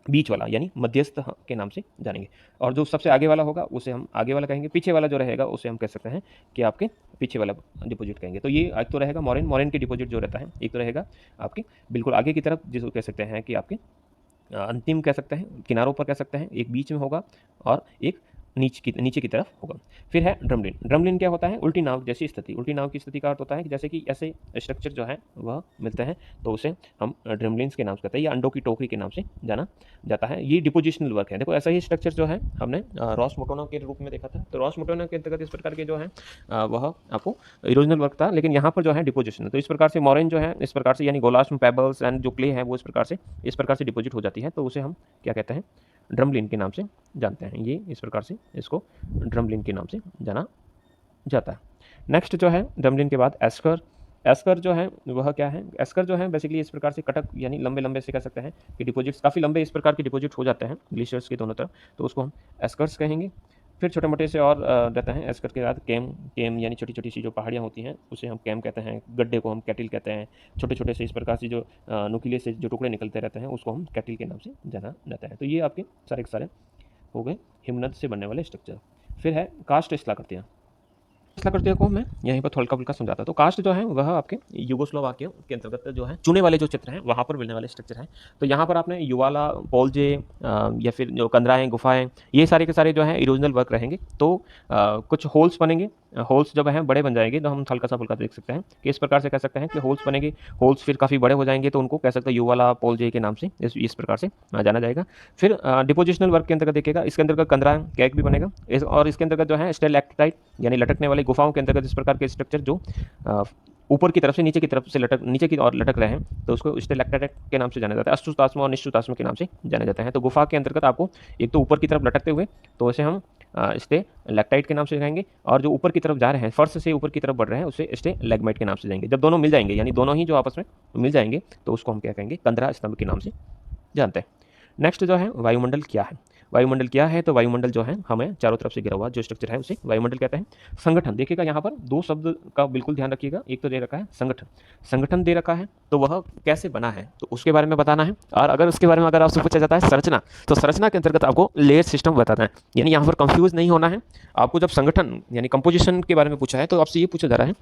बीच वाला, यानी मध्यस्थ के नाम से जानेंगे। और जो सबसे आगे वाला होगा उसे हम आगे वाला कहेंगे, पीछे वाला जो रहेगा उसे हम कह सकते हैं कि आपके पीछे वाला डिपॉजिट कहेंगे। तो ये एक तो रहेगा मोरेन, मोरेन की डिपॉजिट जो रहता है, एक तो रहेगा आपके बिल्कुल आगे की तरफ, जिसको कह सकते हैं कि आपके अंतिम कह सकते हैं, किनारों पर कह सकते हैं, एक बीच में होगा और एक नीचे की तरफ होगा। फिर है ड्रमलिन। ड्रमलिन क्या होता है, उल्टी नाव जैसी स्थिति। उल्टी नाव की स्थिति का अर्थ होता है कि जैसे कि ऐसे स्ट्रक्चर जो है वह मिलते हैं, तो उसे हम ड्रमलिन्स के नाम से कहते हैं, या अंडों की टोकरी के नाम से जाना जाता है। ये डिपोजिशनल वर्क है। देखो ऐसा ही स्ट्रक्चर जो है हमने रॉसमोटोना के रूप में देखा था, तो रॉसमोटोना के अंतर्गत इस प्रकार के जो है वह आपको इरोजनल वर्क था, लेकिन यहाँ पर जो है डिपोजिशन। तो इस प्रकार से मोरेन जो है इस प्रकार से, यानी गोलाश्म, पेबल्स एंड जो क्ले है वो इस प्रकार से डिपोजिट हो जाती है, तो उसे हम क्या कहते हैं, ड्रमलिन के नाम से जानते हैं। ये इस प्रकार से इसको ड्रमलिन के नाम से जाना जाता है। नेक्स्ट जो है ड्रमलिन के बाद एस्कर एस्कर जो है वह क्या है, एस्कर जो है बेसिकली इस प्रकार से कटक यानी लंबे लंबे से कह सकते हैं कि डिपॉजिट्स काफ़ी लंबे इस प्रकार के डिपॉजिट हो जाते हैं ग्लेशियर्स के दोनों तरफ, तो उसको हम एस्कर्स कहेंगे। फिर छोटे मोटे से और रहते हैं एस्कर के बाद कैम, कैम यानी छोटी छोटी सी जो पहाड़ियाँ होती हैं उसे हम कैम कहते हैं, गड्ढे को हम कैटिल कहते हैं, छोटे छोटे से इस प्रकार से जो नुकीले से जो टुकड़े निकलते रहते हैं उसको हम कैटिल के नाम से जाना जाता है। तो ये आपके सारे के सारे हो गए हिमनद से बनने वाले स्ट्रक्चर। फिर है कास्ट स्थलाकृतियाँ। स्थलाकृतियों को मैं यहीं पर हल्का फुल्का समझाता हूँ। तो कास्ट जो है वह आपके यूगोस्लोवाकिया के अंतर्गत जो है चुने वाले जो चित्र हैं वहाँ पर मिलने वाले स्ट्रक्चर हैं। तो यहाँ पर आपने युवाला, पोल्जे या फिर जो कंदराएँ, गुफाएँ, ये सारे के सारे जो है इरोजनल वर्क रहेंगे। तो कुछ होल्स बनेंगे, होल्स जब हैं बड़े बन जाएंगे तो हम हल्का सा फुल्का देख सकते हैं कि इस प्रकार से कह सकते हैं कि होल्स बनेंगे, होल्स फिर काफ़ी बड़े हो जाएंगे तो उनको कह सकते हैं युवाला, पोल्जे के नाम से इस प्रकार से जाना जाएगा। फिर डिपोजिशनल वर्क के अंतर्गत देखिएगा, इसके अंतर्गत कंदरा कैक भी बनेगा और इसके अंतर्गत जो है स्टेलेक्टाइट यानी लटकने वाली गुफाओं के अंतर्गत इस प्रकार के स्ट्रक्चर जो ऊपर की तरफ से नीचे की तरफ से नीचे की ओर लटक रहे हैं तो उसको स्टेलेक्टाइट के नाम से जाना जाता है। अष्टुतास्म और निष्ठुतास्म के नाम से जाने जाते हैं। तो गुफा के अंतर्गत आपको एक तो ऊपर की तरफ लटकते हुए तो उसे हम स्टेलेक्टाइट के नाम से कहेंगे, और जो ऊपर की तरफ जा रहे हैं फर्श से ऊपर की तरफ बढ़ रहे हैं उसे स्टेलेग्माइट के नाम से जाएंगे। जब दोनों मिल जाएंगे यानी दोनों ही जो आपस में मिल जाएंगे तो उसको हम क्या कहेंगे, कंदरा स्तंभ के नाम से जानते हैं। नेक्स्ट जो है वायुमंडल क्या है। वायुमंडल क्या है, तो वायुमंडल जो है हमें चारों तरफ से घिरा हुआ जो स्ट्रक्चर है उसे वायुमंडल कहते हैं। संगठन देखिएगा, यहाँ पर दो शब्द का बिल्कुल ध्यान रखिएगा। एक तो दे रखा है संगठन, संगठन दे रखा है तो वह कैसे बना है तो उसके बारे में बताना है। और अगर उसके बारे में अगर आपसे पूछा जाता है संरचना, तो संरचना के अंतर्गत आपको लेयर सिस्टम बताना है। यानी यहाँ पर कंफ्यूज नहीं होना है। आपको जब संगठन यानी कंपोजिशन के बारे में पूछा है तो आपसे ये पूछा जा रहा है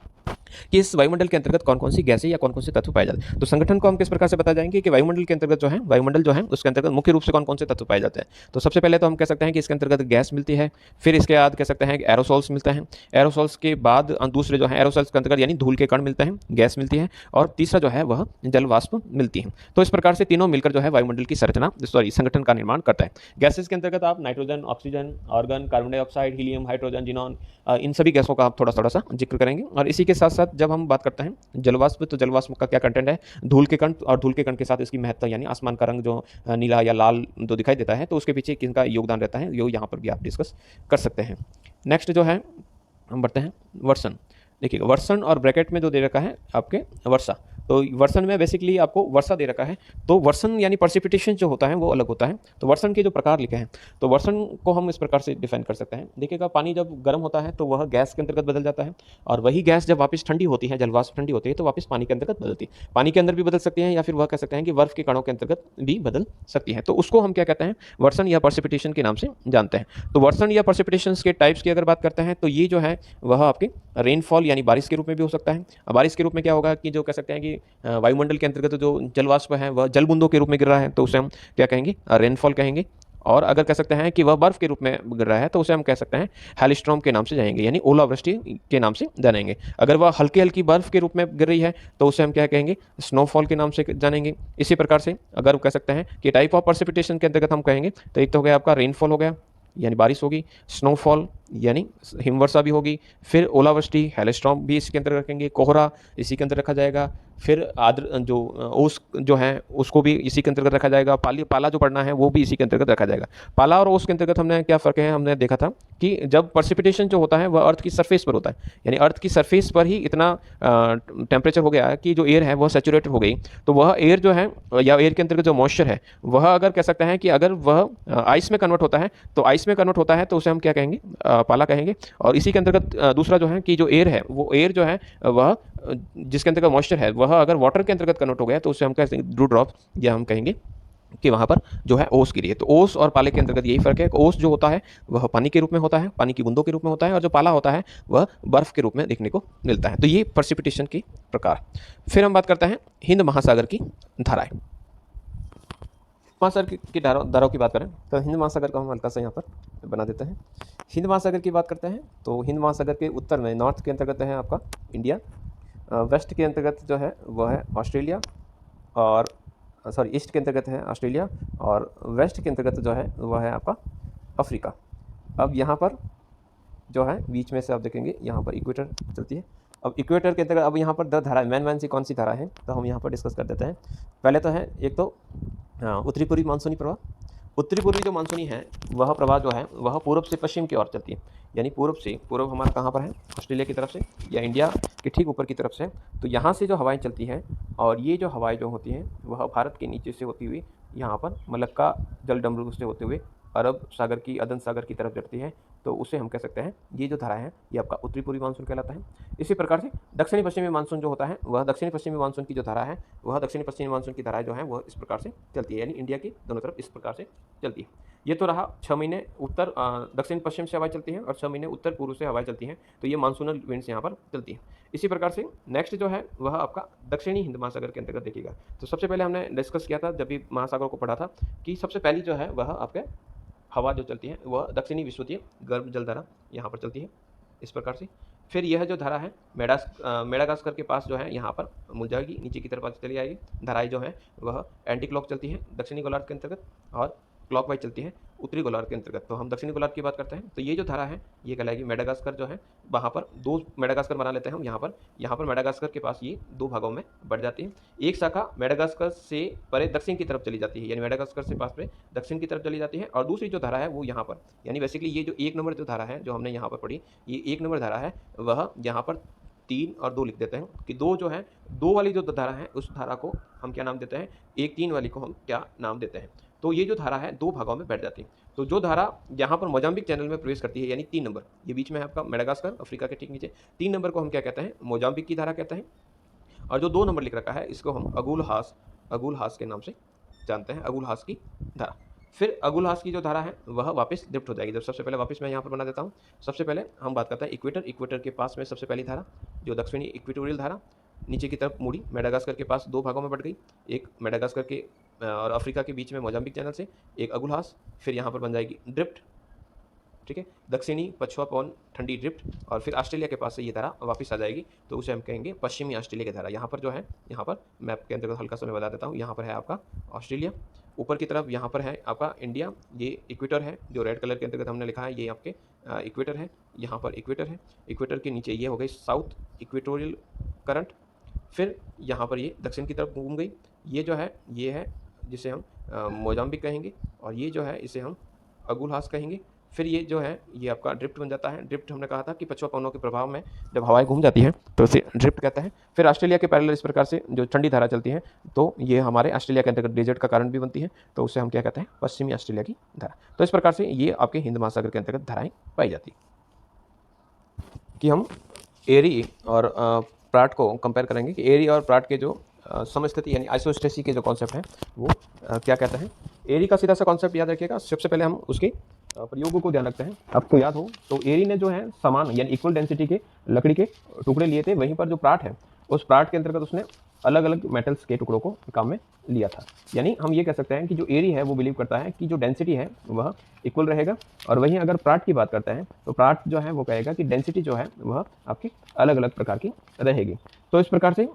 कि इस वायुमंडल के अंतर्गत कौन कौन सी गैसें या कौन कौन से तत्व पाए जाते हैं। तो संगठन को हम किस प्रकार से बता जाएंगे कि वायुमंडल के अंतर्गत जो है, वायुमंडल जो है उसके अंतर्गत मुख्य रूप से कौन कौन से तत्व पाए जाते हैं। तो सबसे पहले तो हम कह सकते हैं कि इसके अंतर्गत गैस मिलती है, फिर इसके बाद कह सकते हैं कि एरोसोल्स मिलते हैं, एरोसोल्स के बाद दूसरे जो है एरोसोल्स के अंतर्गत यानी धूल के कण मिलते हैं, गैस मिलती है, और तीसरा जो है वह जल वाष्प मिलती है। तो इस प्रकार से तीनों मिलकर जो है वायुमंडल की संरचना संगठन का निर्माण करता है। गैसेस के अंतर्गत आप nitrogen, oxygen, argon, carbon dioxide, helium, hydrogen, xenon, इन सभी गैसों का आप थोड़ा सा जिक्र करेंगे। और इसी के साथ साथ जब हम बात करते हैं जलवाष्प, तो जलवाष्प का क्या कंटेंट है, धूल के कण, और धूल के कण के साथ इसकी महत्ता यानी आसमान का रंग जो नीला या लाल जो दिखाई देता है तो उसके पीछे किसका योगदान रहता है, यो यहाँ पर भी आप डिस्कस कर सकते हैं। नेक्स्ट जो है हम बढ़ते हैं वर्षण। देखिए वर्षण और ब्रैकेट में जो दे रखा है आपके वर्षा, तो वर्षण में बेसिकली आपको वर्षा दे रखा है। तो वर्षण यानी पर्सिपिटेशन जो होता है वो अलग होता है। तो वर्षण के जो प्रकार लिखे हैं, तो वर्षण को हम इस प्रकार से डिफाइन कर सकते हैं। देखिएगा पानी जब गर्म होता है तो वह गैस के अंतर्गत बदल जाता है, और वही गैस जब वापस ठंडी होती है, जलवाष्प ठंडी होती है तो वापस पानी के अंतर्गत बदलती है। पानी के अंदर भी बदल सकती है या फिर वह कह सकते हैं कि बर्फ के कणों के अंतर्गत भी बदल सकती है। तो उसको हम क्या कहते हैं, वर्षण या पर्सिपिटेशन के नाम से जानते हैं। तो वर्षण या पर्सिपिटेशन के टाइप्स की अगर बात करते हैं तो ये जो है वह आपके रेनफॉल यानी बारिश के रूप में भी हो सकता है। बारिश के रूप में क्या होगा कि जो कह सकते हैं कि वायुमंडल के अंतर्गत जो जलवाष्प है वह जल बूंदों के रूप में गिर रहा है तो उसे हम क्या कहेंगे, रेनफॉल कहेंगे। और अगर कह सकते हैं कि वह बर्फ के रूप में गिर रहा है तो उसे हम कह सकते हैं हेलिस्ट्रॉम के नाम से जानेंगे, यानी ओलावृष्टि के नाम से जानेंगे। अगर वह हल्की हल्की बर्फ के रूप में गिर रही है तो उसे हम क्या कहेंगे, स्नोफॉल के नाम से जानेंगे। इसी प्रकार से अगर कह सकते हैं कि टाइप ऑफ प्रेसिपिटेशन के अंतर्गत हम कहेंगे तो एक तो हो गया आपका रेनफॉल हो गया यानी बारिश होगी, स्नोफॉल यानी हिमवर्षा भी होगी, फिर ओलावृष्टि, हेलिस्ट्रॉम भी इसके अंदर रखेंगे, कोहरा इसी के अंदर रखा जाएगा, फिर आद्र जो ओस जो है उसको भी इसी के अंतर्गत रखा जाएगा, पाला जो पड़ना है वो भी इसी के अंतर्गत रखा जाएगा। पाला और ओस के अंतर्गत हमने क्या फ़र्क है, हमने देखा था कि जब पर्सिपिटेशन जो होता है वह अर्थ की सरफेस पर होता है, यानी अर्थ की सरफेस पर ही इतना टेम्परेचर हो गया है कि जो एयर है वह सेचुरेटेड हो गई, तो वह एयर जो है या एयर के अंतर्गत जो मॉइस्चर है वह अगर कह सकते हैं कि अगर वह आइस में कन्वर्ट होता है तो आइस में कन्वर्ट होता है तो उसे हम क्या कहेंगे, पाला कहेंगे। और इसी के अंतर्गत दूसरा जो है कि जो एयर है वो एयर जो है वह जिसके अंतर्गत मॉइस्चर है वह अगर वाटर के अंतर्गत कन्वर्ट हो गया तो उसे हम कहेंगे ड्यू ड्रॉप, या हम कहेंगे कि वहाँ पर जो है ओस गिरी है। तो ओस और पाले के अंतर्गत यही फर्क है कि ओस जो होता है वह पानी के रूप में होता है, पानी की बूंदों के रूप में होता है, और जो पाला होता है वह बर्फ के रूप में देखने को मिलता है। तो ये प्रेसिपिटेशन के प्रकार। फिर हम बात करते हैं हिंद महासागर की धाराएं। महासागर की धाराओं की बात करें तो हिंद महासागर को हम हल्का सा यहाँ पर बना देते हैं। हिंद महासागर की बात करते हैं तो हिंद महासागर के उत्तर में नॉर्थ के अंतर्गत है आपका इंडिया, वेस्ट के अंतर्गत जो है वह है ऑस्ट्रेलिया, और ईस्ट के अंतर्गत है ऑस्ट्रेलिया, और वेस्ट के अंतर्गत जो है वह है आपका अफ्रीका। अब यहाँ पर जो है बीच में से आप देखेंगे यहाँ पर इक्वेटर चलती है। अब इक्वेटर के अंतर्गत अब यहाँ पर 10 धारा मैन सी कौन सी धारा है तो हम यहाँ पर डिस्कस कर देते हैं। पहले तो है एक तो उत्तरी पूर्वी मानसूनी प्रवाह, उत्तरी पूर्वी जो मानसूनी है वह प्रवाह जो है वह पूर्व से पश्चिम की ओर चलती है, यानी पूर्व से, पूर्व हमारा कहाँ पर है, ऑस्ट्रेलिया की तरफ से या इंडिया के ठीक ऊपर की तरफ से। तो यहाँ से जो हवाएं चलती हैं और ये जो हवाएं जो होती हैं वह भारत के नीचे से होती हुई यहाँ पर मलक्का जलडमरू से होते हुए अरब सागर की, अदन सागर की तरफ चढ़ती है। तो उसे हम कह सकते हैं ये जो धारा है ये आपका उत्तरी पूर्वी मानसून कहलाता है। इसी प्रकार से दक्षिणी पश्चिमी मानसून जो होता है वह दक्षिणी पश्चिमी मानसून की जो धारा है वह दक्षिणी पश्चिमी मानसून की धाराएं जो है वह इस प्रकार से चलती है, यानी इंडिया की दोनों तरफ इस प्रकार से चलती है। ये तो रहा 6 महीने उत्तर दक्षिण पश्चिम से हवाएं चलती हैं और 6 महीने उत्तर पूर्व से हवाएं चलती हैं। तो ये मानसूनल विंड्स यहाँ पर चलती हैं। इसी प्रकार से नेक्स्ट जो है वह आपका दक्षिणी हिंद महासागर के अंतर्गत देखिएगा। तो सबसे पहले हमने डिस्कस किया था जब भी महासागर को पढ़ा था कि सबसे पहली जो है वह आपके हवा जो चलती है वह दक्षिणी विषुवतीय गर्म जल धारा यहाँ पर चलती है इस प्रकार से। फिर यह जो धारा है मेडागास्कर के पास जो है यहाँ पर मिल जाएगी, नीचे की तरफ चली आएगी। धाराएं जो है वह एंटी क्लॉक चलती है दक्षिणी गोलार्ध के अंतर्गत और क्लॉकवाइज चलती है उत्तरी गोलार्ध के अंतर्गत। तो हम दक्षिणी गोलार्ध की बात करते हैं तो ये जो धारा है ये कहलाएगी मेडागास्कर जो है, वहाँ पर 2 मेडागास्कर बना लेते हैं हम। यहाँ पर मेडागास्कर के पास ये 2 भागों में बढ़ जाती है। एक शाखा मेडागास्कर से परे दक्षिण की तरफ चली जाती है, यानी मेडागास्कर से पास में दक्षिण की तरफ चली जाती है। और दूसरी जो धारा है वो यहाँ पर, यानी बेसिकली ये जो 1 नंबर जो धारा है जो हमने यहाँ पर पढ़ी, ये 1 नंबर धारा है वह यहाँ पर 3 और 2 लिख देते हैं कि 2 जो है 2 वाली जो धारा है उस धारा को हम क्या नाम देते हैं, 1 3 वाली को हम क्या नाम देते हैं। तो ये जो धारा है 2 भागों में बैठ जाती है। तो जो धारा यहाँ पर मोजाम्बिक चैनल में प्रवेश करती है यानी 3 नंबर, ये बीच में है आपका मेडागास्कर अफ्रीका के ठीक नीचे, 3 नंबर को हम क्या कहते हैं, मोजाम्बिक की धारा कहते हैं। और जो 2 नंबर लिख रखा है इसको हम अगुलहास के नाम से जानते हैं, अगुलहास की धारा। फिर अगुलहास की जो धारा है वह वापस ड्रिफ्ट हो जाएगी। जब सबसे पहले वापस मैं यहाँ पर बना देता हूँ। सबसे पहले हम बात करते हैं इक्वेटर के पास में सबसे पहली धारा जो दक्षिणी इक्वेटोरियल धारा नीचे की तरफ मुड़ी, मेडागास्कर के पास 2 भागों में बढ़ गई, एक मेडागास्कर के और अफ्रीका के बीच में मोजाम्बिक चैनल से, एक अगुलहास। फिर यहाँ पर बन जाएगी ड्रिफ्ट, ठीक है, दक्षिणी पछुआ पवन ठंडी ड्रिफ्ट। और फिर ऑस्ट्रेलिया के पास से ये धारा वापस आ जाएगी तो उसे हम कहेंगे पश्चिमी ऑस्ट्रेलिया की धारा। यहाँ पर जो है, यहाँ पर मैप के अंतर्गत हल्का सा मैं बता देता हूँ, यहाँ पर है आपका ऑस्ट्रेलिया, ऊपर की तरफ यहाँ पर है आपका इंडिया, ये इक्वेटर है जो रेड कलर के अंतर्गत हमने लिखा है, ये आपके इक्वेटर है, यहाँ पर इक्वेटर है। इक्वेटर के नीचे ये हो गई साउथ इक्वेटोरियल करंट। फिर यहाँ पर ये दक्षिण की तरफ घूम गई, ये जो है ये है जिसे हम मोजाम्बिक कहेंगे, और ये जो है इसे हम अगुलहास कहेंगे। फिर ये जो है ये आपका ड्रिफ्ट बन जाता है। ड्रिफ्ट हमने कहा था कि पछुआ पवनों के प्रभाव में जब हवाएं घूम जाती हैं तो इसे ड्रिफ्ट कहते हैं। फिर ऑस्ट्रेलिया के पैरेलल इस प्रकार से जो ठंडी धारा चलती है तो ये हमारे ऑस्ट्रेलिया के अंतर्गत डेजर्ट का कारण भी बनती है, तो उसे हम क्या कहते हैं, पश्चिमी ऑस्ट्रेलिया की धारा। तो इस प्रकार से ये आपके हिंद महासागर के अंतर्गत धाराएं पाई जाती कि हम एरी और प्राट को कंपेयर करेंगे कि एरी और प्राट के जो समस्थिति यानी आइसोस्टेसी के जो कॉन्सेप्ट हैं वो क्या कहते हैं। एरी का सीधा सा कॉन्सेप्ट याद रखिएगा। सबसे पहले हम उसके प्रयोगों को ध्यान रखते हैं। आपको याद हो तो एरी ने जो है समान यानी इक्वल डेंसिटी के लकड़ी के टुकड़े लिए थे, वहीं पर जो प्राट है उस प्राट के अंतर्गत उसने अलग अलग मेटल्स के टुकड़ों को काम में लिया था। यानी हम ये कह सकते हैं कि जो एरी है वो बिलीव करता है कि जो डेंसिटी है वह इक्वल रहेगा, और वहीं अगर प्राट की बात करते हैं तो प्राट जो है वो कहेगा कि डेंसिटी जो है वह आपकी अलग अलग प्रकार की रहेगी। तो इस प्रकार से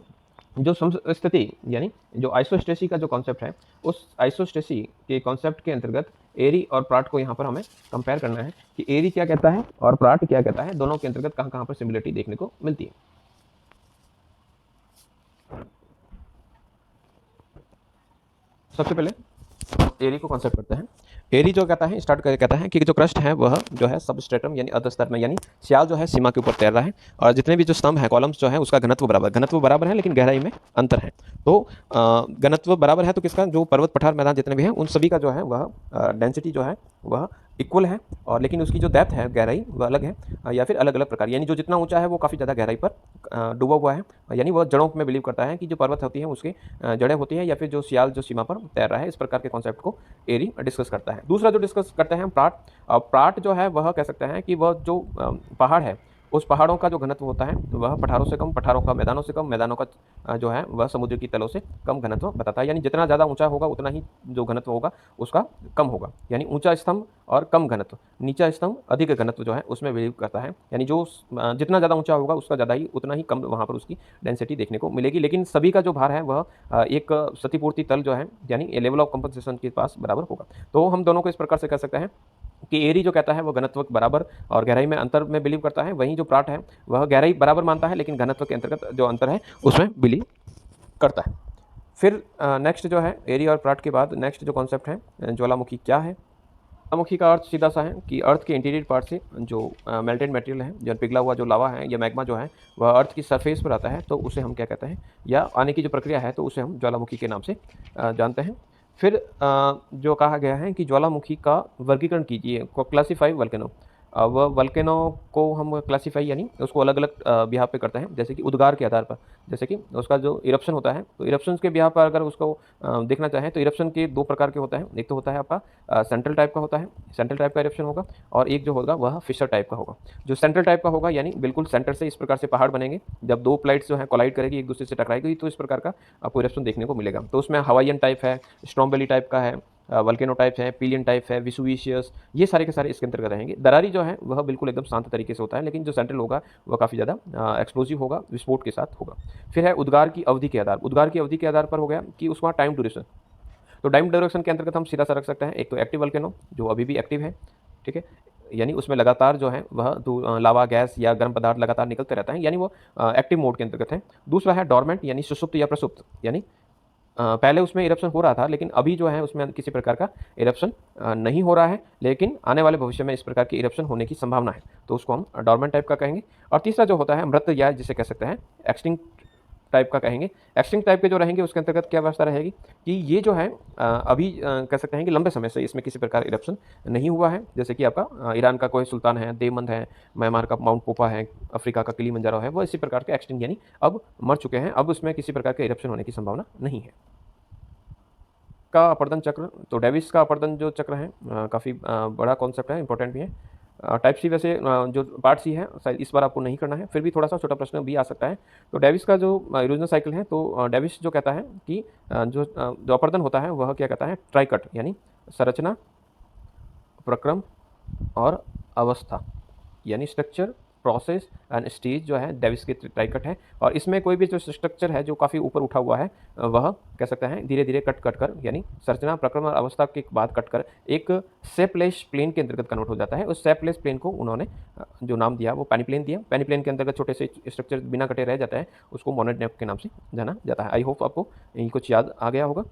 जो समस्थिति यानी जो आइसोस्टेसी का जो कॉन्सेप्ट है, उस आइसोस्टेसी के कॉन्सेप्ट के अंतर्गत एरी और प्राट को यहाँ पर हमें कंपेयर करना है कि एरी क्या कहता है और प्राट क्या कहता है, दोनों के अंतर्गत कहाँ कहाँ पर सिमिलरिटी देखने को मिलती है। सबसे पहले एरी को कॉन्सेप्ट करते हैं। एरी जो कहता है स्टार्ट करके कहता है कि जो क्रस्ट है वह जो है सबस्ट्रेटम यानी अधस्तर में, यानी स्याल जो है सीमा के ऊपर तैर रहा है, और जितने भी जो स्तंभ है कॉलम्स जो है उसका घनत्व बराबर है लेकिन गहराई में अंतर है। तो घनत्व बराबर है तो किसका, जो पर्वत पठार मैदान जितने भी हैं उन सभी का जो है वह डेंसिटी जो है वह इक्वल है, और लेकिन उसकी जो डेप्थ है गहराई वह अलग है, या फिर अलग अलग प्रकार, यानी जो जितना ऊंचा है वो काफ़ी ज़्यादा गहराई पर डूबा हुआ है, यानी वह जड़ों में बिलीव करता है कि जो पर्वत होती है उसके जड़ें होती है, या फिर जो सियाल जो सीमा पर तैर रहा है। इस प्रकार के कॉन्सेप्ट को एरी डिस्कस करता है। दूसरा जो डिस्कस करते हैं हम प्राट। प्राट जो है वह कह सकते हैं कि वह जो पहाड़ है उस पहाड़ों का जो घनत्व होता है वह पठारों से कम, पठारों का मैदानों से कम, मैदानों का जो है वह समुद्र की तलों से कम घनत्व बताता है। यानी जितना ज़्यादा ऊंचा होगा उतना ही जो घनत्व होगा उसका कम होगा, यानी ऊंचा स्तंभ और कम घनत्व, नीचा स्तंभ अधिक घनत्व जो है उसमें बिलीव करता है। यानी जो जितना ज़्यादा ऊंचा होगा उसका ज़्यादा ही उतना ही कम वहाँ पर उसकी डेंसिटी देखने को मिलेगी, लेकिन सभी का जो भार है वह एक क्षतिपूर्ति तल जो है यानी लेवल ऑफ कंपनसेशन के पास बराबर होगा। तो हम दोनों को इस प्रकार से कह सकते हैं कि एरी जो कहता है वो घनत्व बराबर और गहराई में अंतर में बिलीव करता है, वहीं जो प्राट है वह गहराई बराबर मानता है लेकिन घनत्व के अंतर्गत जो अंतर है उसमें बिलीव करता है। फिर नेक्स्ट जो है एरी और प्राट के बाद नेक्स्ट जो कॉन्सेप्ट है ज्वालामुखी क्या है। ज्वालामुखी का अर्थ सीधा सा है कि अर्थ के इंटीरियर पार्ट से जो मेल्टेड मटेरियल है, जो पिघला हुआ जो लावा है या मैग्मा जो है वह अर्थ की सरफेस पर आता है तो उसे हम क्या कहते हैं, या आने की जो प्रक्रिया है तो उसे हम ज्वालामुखी के नाम से जानते हैं। फिर जो कहा गया है कि ज्वालामुखी का वर्गीकरण कीजिए, क्लासीफाई वल्केनो। वह वल्केनो को हम क्लासीफाई यानी उसको अलग अलग बिहाव पे करते हैं, जैसे कि उद्गार के आधार पर। जैसे कि उसका जो इरप्शन होता है तो इरप्शन के बिहाव पर अगर उसको देखना चाहें तो इरप्शन के दो प्रकार के होता है। एक तो होता है आपका सेंट्रल टाइप का होता है, सेंट्रल टाइप का इरप्शन होगा, और एक जो होगा वह फिशर टाइप का होगा। जो सेंट्रल टाइप का होगा यानी बिल्कुल सेंटर से इस प्रकार से पहाड़ बनेंगे, जब दो प्लेट्स जो है कोलाइड करेगी, एक दूसरे से टकराएगी, तो इस प्रकार का आपको इरप्शन देखने को मिलेगा। तो उसमें हवाईयन टाइप है, स्ट्रॉम्बेली टाइप का है, वल्केनो टाइप है, पिलियन टाइप है, विसुविशियस, ये सारे के सारे इसके अंतर्गत रहेंगे। दरारी जो है वह बिल्कुल एकदम शांत तरीके से होता है, लेकिन जो सेंट्रल होगा वह काफ़ी ज़्यादा एक्सप्लोजिव होगा, विस्फोट के साथ होगा। फिर है उद्गार की अवधि के आधार। उद्गार की अवधि के आधार पर हो गया कि उसका टाइम ड्यूरेशन। तो टाइम ड्यूरेशन के अंतर्गत हम सीधा सा रख सकते हैं, एक तो एक्टिव वल्केनो जो अभी भी एक्टिव है, ठीक है, यानी उसमें लगातार जो है वह लावा गैस या गर्म पदार्थ लगातार निकलते रहता है, यानी वो एक्टिव मोड के अंतर्गत है। दूसरा है डॉर्मेंट यानी सुषुप्त या प्रसुप्त, यानी पहले उसमें इरप्शन हो रहा था लेकिन अभी जो है उसमें किसी प्रकार का इरप्शन नहीं हो रहा है, लेकिन आने वाले भविष्य में इस प्रकार की इरप्शन होने की संभावना है, तो उसको हम डॉर्मेंट टाइप का कहेंगे। और तीसरा जो होता है मृत या जिसे कह सकते हैं एक्सटिंक्ट टाइप का कहेंगे। एक्सटिंक्ट टाइप के जो रहेंगे उसके अंतर्गत क्या व्यवस्था रहेगी कि ये जो है अभी कह सकते हैं कि लंबे समय से इसमें किसी प्रकार इरप्शन नहीं हुआ है, जैसे कि आपका ईरान का कोई सुल्तान है, देवबंद है, म्यांमार का माउंट पोपा है, अफ्रीका का किलिमंजारो है, वो इसी प्रकार के एक्सटिंक्ट यानी अब मर चुके हैं, अब उसमें किसी प्रकार के इरप्शन होने की संभावना नहीं है। का अपर्दन चक्र, तो डेविस का अपर्दन जो चक्र है काफ़ी बड़ा कॉन्सेप्ट है, इंपॉर्टेंट भी है। टाइप सी वैसे जो पार्ट सी है शायद इस बार आपको नहीं करना है, फिर भी थोड़ा सा छोटा प्रश्न भी आ सकता है। तो डेविस का जो इरोजनल साइकिल है, तो डेविस जो कहता है कि जो अपर्दन होता है वह क्या कहता है, ट्राइकट यानी संरचना, प्रक्रम और अवस्था, यानी स्ट्रक्चर, प्रोसेस एंड स्टेज जो है डेविस के ट्राइकट है। और इसमें कोई भी जो स्ट्रक्चर है जो काफ़ी ऊपर उठा हुआ है वह कह सकते हैं धीरे धीरे कट कर यानी संरचना, प्रक्रम और अवस्था के बाद कट कर एक सेपलेस प्लेन के अंतर्गत कन्वर्ट हो जाता है। उस सेपलेस प्लेन को उन्होंने जो नाम दिया वो पेनिप्लेन दिया। पेनिप्लेन के अंतर्गत छोटे से स्ट्रक्चर बिना कटे रह जाता है, उसको मोनोड के नाम से जाना जाता है। आई होप आपको यही कुछ याद आ गया होगा।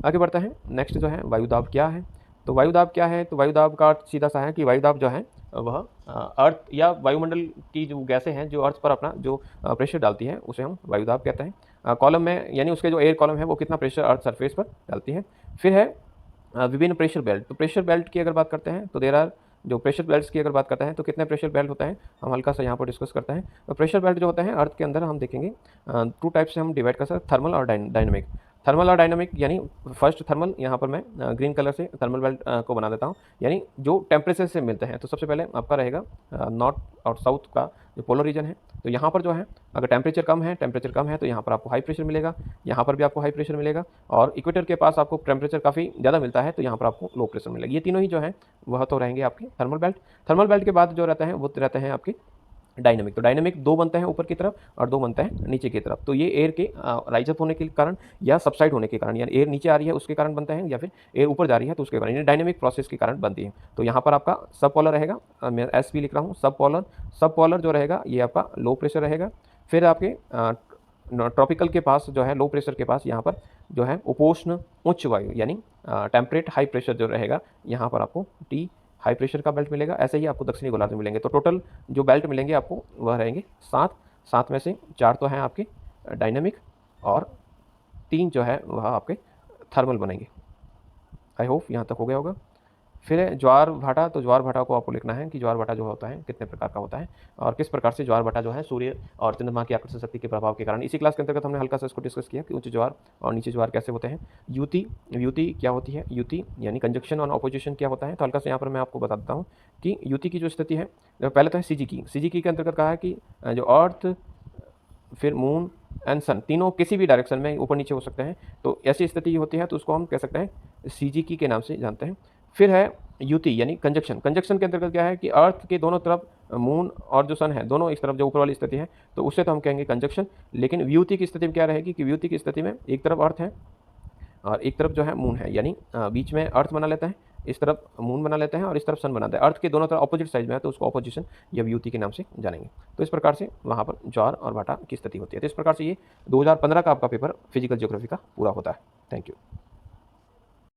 आगे बढ़ता है, नेक्स्ट जो है वायुदाब क्या है। तो वायुदाब क्या है, तो वायुदाब का अर्थ सीधा सा है कि वायुदाब जो है वह अर्थ या वायुमंडल की जो गैसें हैं जो अर्थ पर अपना जो प्रेशर डालती हैं उसे हम वायुदाब कहते हैं। कॉलम में यानी उसके जो एयर कॉलम है वो कितना प्रेशर अर्थ सरफेस पर डालती है। फिर है विभिन्न प्रेशर बेल्ट। तो प्रेशर बेल्ट की अगर बात करते हैं तो देर आर जो प्रेशर बेल्ट्स की अगर बात करते हैं तो कितने प्रेशर बेल्ट होते हैं हम हल्का सा यहाँ पर डिस्कस करते हैं। तो प्रेशर बेल्ट जो होते हैं अर्थ के अंदर हम देखेंगे टू टाइप से हम डिवाइड कर सकते हैं, थर्मल और डायनामिक। थर्मल और डायनामिक यानी फर्स्ट थर्मल, यहाँ पर मैं ग्रीन कलर से थर्मल बेल्ट को बना देता हूँ, यानी जो टेम्परेचर से मिलते हैं। तो सबसे पहले आपका रहेगा नॉर्थ और साउथ का जो पोलर रीजन है, तो यहाँ पर जो है अगर टेम्परेचर कम है तो यहाँ पर आपको हाई प्रेशर मिलेगा, यहाँ पर भी आपको हाई प्रेशर मिलेगा, और इक्वेटर के पास आपको टेम्परेचर काफ़ी ज़्यादा मिलता है तो यहाँ पर आपको लो प्रेशर मिलेगा। ये तीनों ही जो है वह तो रहेंगे आपके थर्मल बेल्ट। थर्मल बेल्ट के बाद जो रहते हैं वो रहते हैं आपके डायनामिक। तो डायनामिक दो बनते हैं ऊपर की तरफ और दो बनते हैं नीचे की तरफ। तो ये एयर के राइजअप होने के कारण या सबसाइड होने के कारण, यानी एयर नीचे आ रही है उसके कारण बनते हैं, या फिर एयर ऊपर जा रही है तो उसके कारण, यानी डायनामिक प्रोसेस के कारण बनती है। तो यहाँ पर आपका सब पॉलर रहेगा, मैं एस पी लिख रहा हूँ, सब पॉलर जो रहेगा ये आपका लो प्रेशर रहेगा। फिर आपके ट्रॉपिकल के पास जो है लो प्रेशर के पास यहाँ पर जो है उपोष्ण उच्च वायु यानी टेम्परेट हाई प्रेशर जो रहेगा, यहाँ पर आपको टी हाई प्रेशर का बेल्ट मिलेगा। ऐसे ही आपको दक्षिणी गोलार्ध में मिलेंगे। तो टोटल जो बेल्ट मिलेंगे आपको वह रहेंगे 7 में से 4 तो हैं आपके डायनामिक और 3 जो है वह आपके थर्मल बनेंगे। आई होप यहाँ तक हो गया होगा। फिर है ज्वार भाटा। तो ज्वार भाटा को आपको लिखना है कि ज्वार भाटा जो होता है कितने प्रकार का होता है और किस प्रकार से ज्वार भाटा जो है सूर्य और चंद्रमा की आकर्षण शक्ति के प्रभाव के कारण। इसी क्लास के अंतर्गत हमने हल्का सा इसको डिस्कस किया कि ऊंचे ज्वार और नीचे ज्वार कैसे होते हैं। युति क्या होती है, युति यानी कंजक्शन और ऑपोजिशन क्या होता है। तो हल्का से यहाँ पर मैं आपको बता देता हूँ कि युति की जो स्थिति है, पहले तो है सीजीकी के अंतर्गत कहा है कि जो अर्थ फिर मून एंड सन तीनों किसी भी डायरेक्शन में ऊपर नीचे हो सकते हैं, तो ऐसी स्थिति होती है तो उसको हम कह सकते हैं सीजीकी के नाम से जानते हैं। फिर है युति यानी कंजक्शन के अंतर्गत क्या है कि अर्थ के दोनों तरफ मून और जो सन है दोनों इस तरफ जो ऊपर वाली स्थिति है तो उससे तो हम कहेंगे कंजक्शन। लेकिन व्युति की स्थिति में क्या रहेगी कि व्युति की स्थिति में एक तरफ अर्थ है और एक तरफ जो है मून है, यानी बीच में अर्थ बना लेता है, इस तरफ मून बना लेते हैं और इस तरफ सन बनाता है। अर्थ के दोनों तरफ अपोजिट साइड में है तो उसको अपोजिशन या व्युति के नाम से जानेंगे। तो इस प्रकार से वहाँ पर ज्वार और भाटा की स्थिति होती है। तो इस प्रकार से ये 2015 का आपका पेपर फिजिकल ज्योग्राफी का पूरा होता है। Thank you.